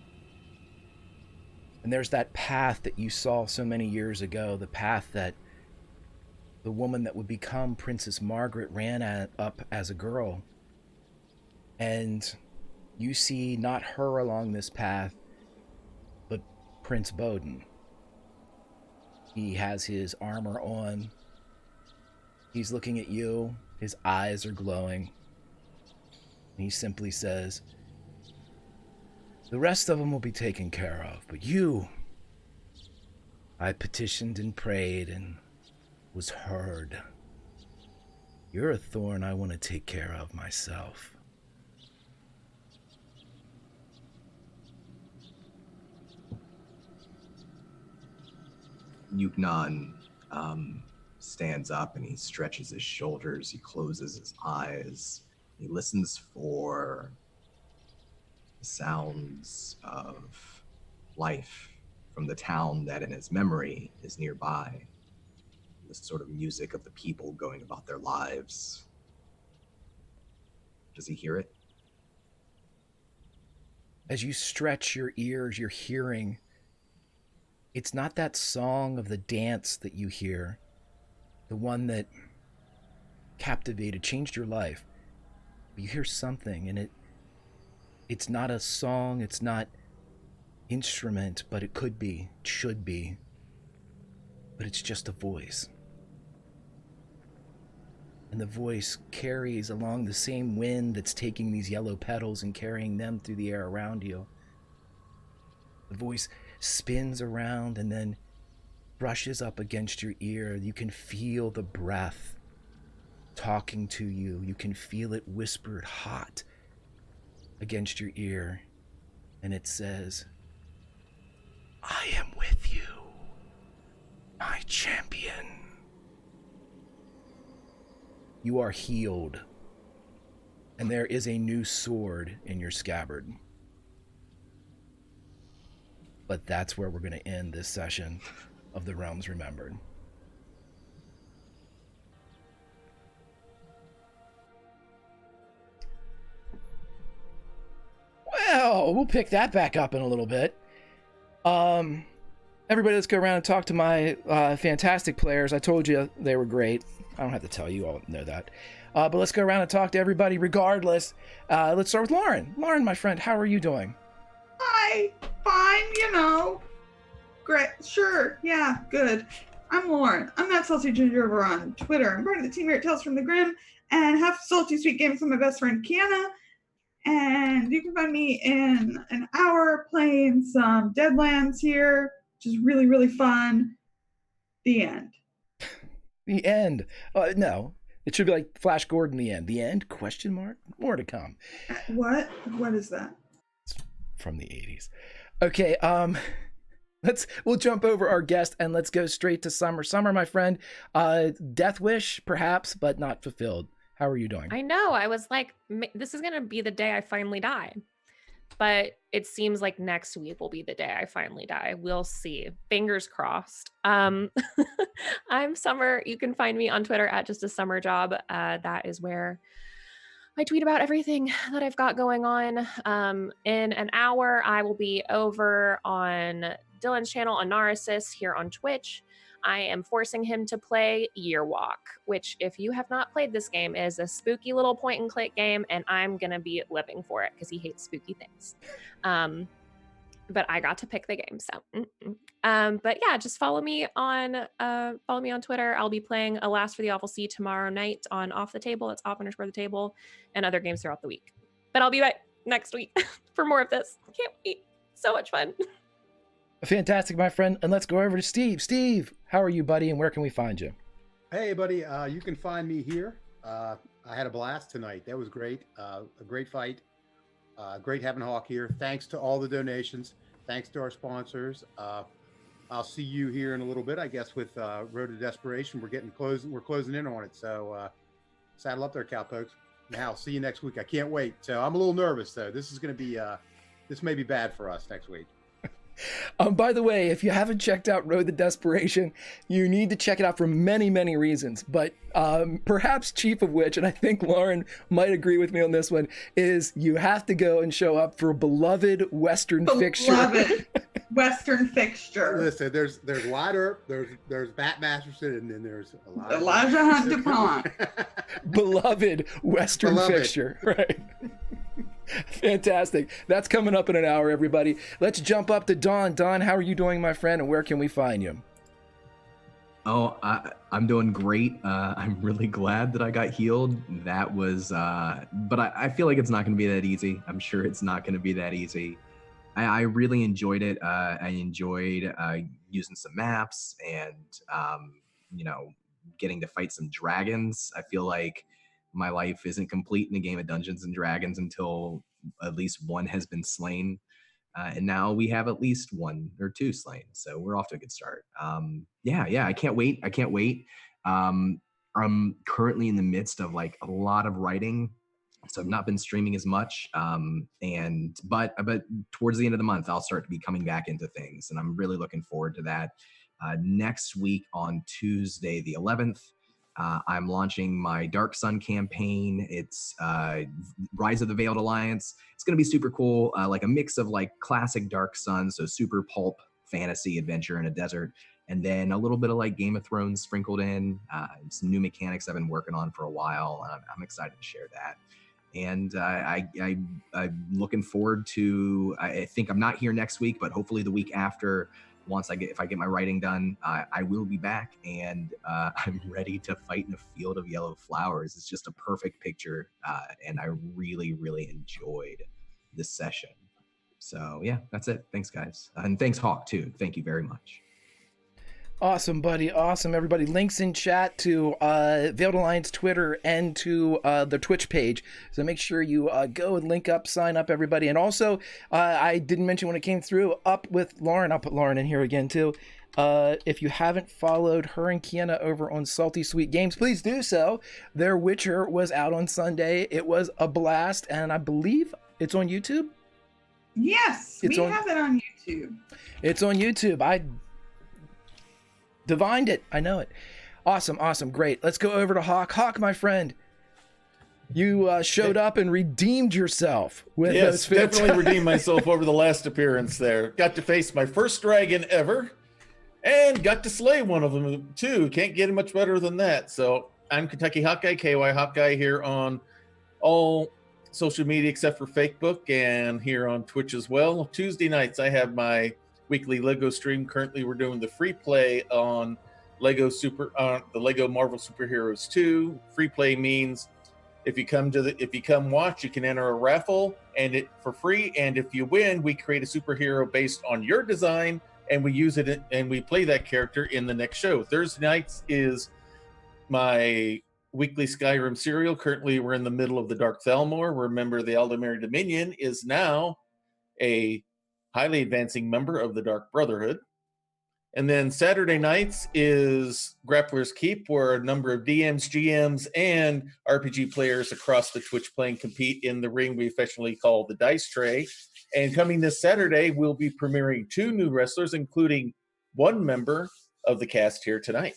And there's that path that you saw so many years ago, the path that the woman that would become Princess Margaret ran up as a girl. And you see not her along this path, but Prince Bowden. He has his armor on. He's looking at you. His eyes are glowing. He simply says, "The rest of them will be taken care of, but you, I petitioned and prayed and was heard. You're a thorn I want to take care of myself." Yuknon stands up and he stretches his shoulders. He closes his eyes. He listens for sounds of life from the town that in his memory is nearby. The sort of music of the people going about their lives. Does he hear it? As you stretch your ears, you're hearing, it's not that song of the dance that you hear, the one that captivated, changed your life. But you hear something, and it's not a song, it's not instrument, but it could be, it should be. But it's just a voice. And the voice carries along the same wind that's taking these yellow petals and carrying them through the air around you. The voice spins around and then brushes up against your ear. You can feel the breath talking to you. You can feel it whispered hot against your ear. And it says, "I am with you, my champion. You are healed, and there is a new sword in your scabbard." But that's where we're going to end this session of the Realms Remembered. Well, we'll pick that back up in a little bit. Everybody, let's go around and talk to my fantastic players. I told you they were great. I don't have to tell you, you all know that. But let's go around and talk to everybody regardless. Let's start with Lauren. Lauren, my friend, how are you doing? Hi, fine, you know. Great, sure, yeah, good. I'm Lauren. I'm that salty ginger over on Twitter. I'm part of the team here at Tales from the Grim and have salty sweet games with my best friend Kiana. And you can find me in an hour playing some Deadlands here, which is really, really fun. The end. The end. No, it should be like Flash Gordon, the end. The end? Question mark? More to come. What? What is that? It's from the 80s. Okay, we'll jump over our guest and let's go straight to Summer. Summer, my friend, death wish, perhaps, but not fulfilled. How are you doing? I know. I was like, this is going to be the day I finally die. but it seems like next week will be the day I finally die. We'll see. Fingers crossed. I'm Summer. You can find me on Twitter at just a summer job. That is where I tweet about everything that I've got going on. In an hour, I will be over on Dylan's channel on Narcissus here on Twitch. I am forcing him to play Year Walk, which, if you have not played this game, is a spooky little point and click game, and I'm gonna be living for it because he hates spooky things. But I got to pick the game, so. But yeah, just follow me on Twitter. I'll be playing Alas for the Awful Sea tomorrow night on Off the Table. It's off_the table, and other games throughout the week. But I'll be back next week for more of this. Can't wait. So much fun. Fantastic, my friend. And let's go over to Steve. Steve, how are you, buddy? And where can we find you? Hey, buddy. You can find me here. I had a blast tonight. That was great. A great fight. Great having Hawk here. Thanks to all the donations. Thanks to our sponsors. I'll see you here in a little bit, I guess, with Road to Desperation. We're closing in on it. So saddle up there, cowpokes. Now, I'll see you next week. I can't wait. So I'm a little nervous, though. This is going to be, this may be bad for us next week. By the way, if you haven't checked out Road to Desperation, you need to check it out for many, many reasons. But perhaps chief of which, and I think Lauren might agree with me on this one, is you have to go and show up for beloved Western fixture. Beloved Western fixture. Listen, there's Wyatt Earp, there's Bat Masterson, and then there's Elijah Hunt DuPont. Beloved Western fixture. Right. Fantastic. That's coming up in an hour, everybody. Let's jump up to Don. Don, how are you doing, my friend, and where can we find you? Oh, I'm doing great. I'm really glad that I got healed. That was, but I feel like it's not going to be that easy. I'm sure it's not going to be that easy. I really enjoyed it. I enjoyed using some maps and, getting to fight some dragons. I feel like my life isn't complete in a game of Dungeons and Dragons until at least one has been slain. And now we have at least one or two slain. So we're off to a good start. I can't wait. I'm currently in the midst of like a lot of writing. So I've not been streaming as much. But towards the end of the month, I'll start to be coming back into things. And I'm really looking forward to that. Next week on Tuesday, the 11th, I'm launching my Dark Sun campaign. It's Rise of the Veiled Alliance. It's going to be super cool, like a mix of like classic Dark Sun, so super pulp fantasy adventure in a desert, and then a little bit of like Game of Thrones sprinkled in, some new mechanics I've been working on for a while. I'm excited to share that. And I'm looking forward to, I think I'm not here next week, but hopefully the week after, if I get my writing done, I will be back, and I'm ready to fight in a field of yellow flowers. It's just a perfect picture, and I really, really enjoyed this session. So yeah, that's it. Thanks, guys. And thanks, Hawk, too. Thank you very much. Awesome, buddy. Awesome, everybody. Links in chat to Veiled Alliance Twitter and to the Twitch page. So make sure you go and link up, sign up, everybody. And also, I didn't mention when it came through, up with Lauren. I'll put Lauren in here again, too. If you haven't followed her and Kiana over on Salty Sweet Games, please do so. Their Witcher was out on Sunday. It was a blast, and I believe it's on YouTube. Yes, we have it on YouTube. It's on YouTube. I divined it. I know it. Awesome. Great. Let's go over to Hawk. Hawk, my friend, you showed up and redeemed yourself with yes, those definitely redeemed myself over the last appearance there. Got to face my first dragon ever, and got to slay one of them too. Can't get much better than that. So I'm Kentucky Hawkeye, KY Hawkeye, here on all social media except for Facebook, and here on Twitch as well. Tuesday nights I have my weekly Lego stream. Currently we're doing the free play on the Lego Marvel Superheroes 2. Free play means if you come watch, you can enter a raffle and it for free, and if you win, we create a superhero based on your design, and we use it and we play that character in the next show. Thursday nights is my weekly Skyrim serial. Currently we're in the middle of the Dark Thalmor. Remember, the Aldemir Dominion is now a highly advancing member of the Dark Brotherhood. And then Saturday nights is Grappler's Keep, where a number of DMs, GMs, and RPG players across the Twitch plane compete in the ring we affectionately call the Dice Tray. And coming this Saturday, we'll be premiering 2 new wrestlers, including one member of the cast here tonight.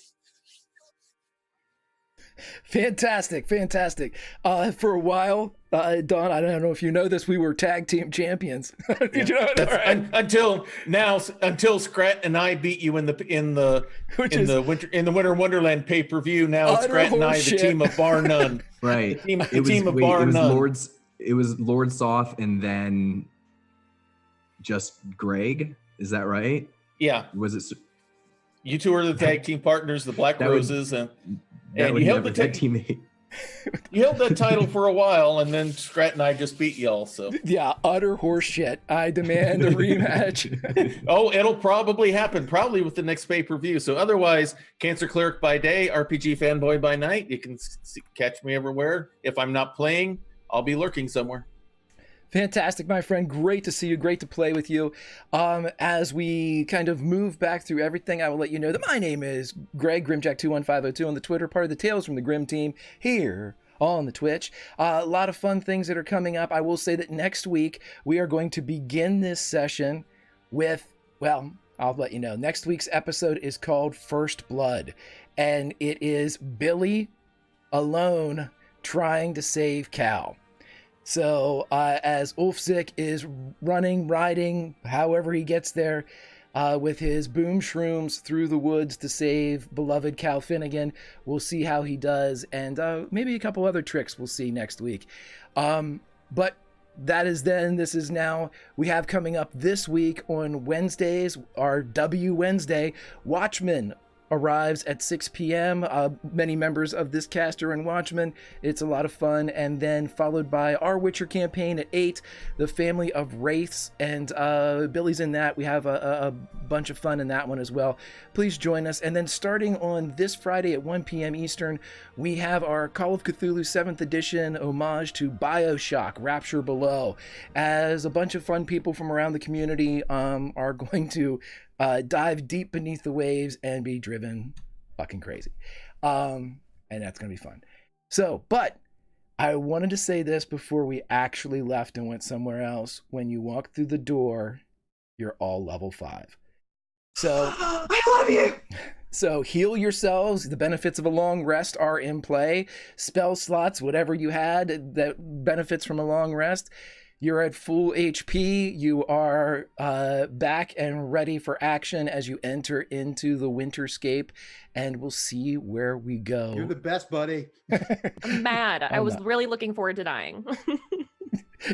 Fantastic. For a while, Don, I don't know if you know this, we were tag team champions. Did you know that? Right? Until Scrat and I beat you in the Winter Wonderland pay-per-view. Now it's Scrat and I, the team of bar none. Right. The team of bar none. It was Lord Soth and then just Greg. Is that right? Yeah. Was it? You two are the tag team partners, the Black Roses, and you held the tag teammate. You held that title for a while, and then Scrat and I just beat y'all. So yeah, utter horse shit. I demand a rematch. Oh, it'll probably happen, probably with the next pay-per-view. So otherwise, Cancer Cleric by day, RPG fanboy by night. You can catch me everywhere. If I'm not playing, I'll be lurking somewhere. Fantastic, my friend. Great to see you. Great to play with you. As we kind of move back through everything, I will let you know that my name is Greg, Grimjack21502 on the Twitter, part of the Tales from the Grim team here on the Twitch. A lot of fun things that are coming up. I will say that next week we are going to begin this session with, well, I'll let you know. Next week's episode is called First Blood, and it is Billy alone trying to save Cal. So as Ulfzik is riding, however he gets there, with his boom shrooms through the woods to save beloved Cal Finnegan, we'll see how he does, and maybe a couple other tricks we'll see next week. But that is then. This is now. We have coming up this week on Wednesdays, our W Wednesday, Watchmen arrives at 6 p.m. Many members of this cast are in Watchmen. It's a lot of fun. And then followed by our Witcher campaign at 8, The Family of Wraiths. And Billy's in that. We have a bunch of fun in that one as well. Please join us. And then starting on this Friday at 1 p.m. Eastern, we have our Call of Cthulhu 7th edition homage to BioShock Rapture Below, as a bunch of fun people from around the community are going to dive deep beneath the waves and be driven fucking crazy. And that's going to be fun. So, but I wanted to say this before we actually left and went somewhere else. When you walk through the door, you're all level 5. So, I love you. So heal yourselves. The benefits of a long rest are in play. Spell slots, whatever you had that benefits from a long rest. You're at full HP. You are back and ready for action as you enter into the Winterscape, and we'll see where we go. You're the best, buddy. I'm mad. I was really looking forward to dying.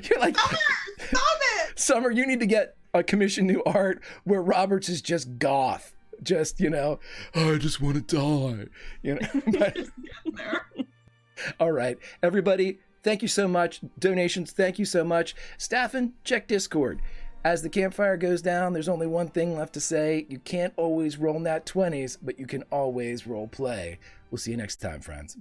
You're like, Stop it! Summer, you need to get a commission new art where Roberts is just goth. Just, I just want to die. But, all right, everybody. Thank you so much. Donations, thank you so much. Staffin, check Discord. As the campfire goes down, there's only one thing left to say. You can't always roll nat 20s, but you can always roll play. We'll see you next time, friends.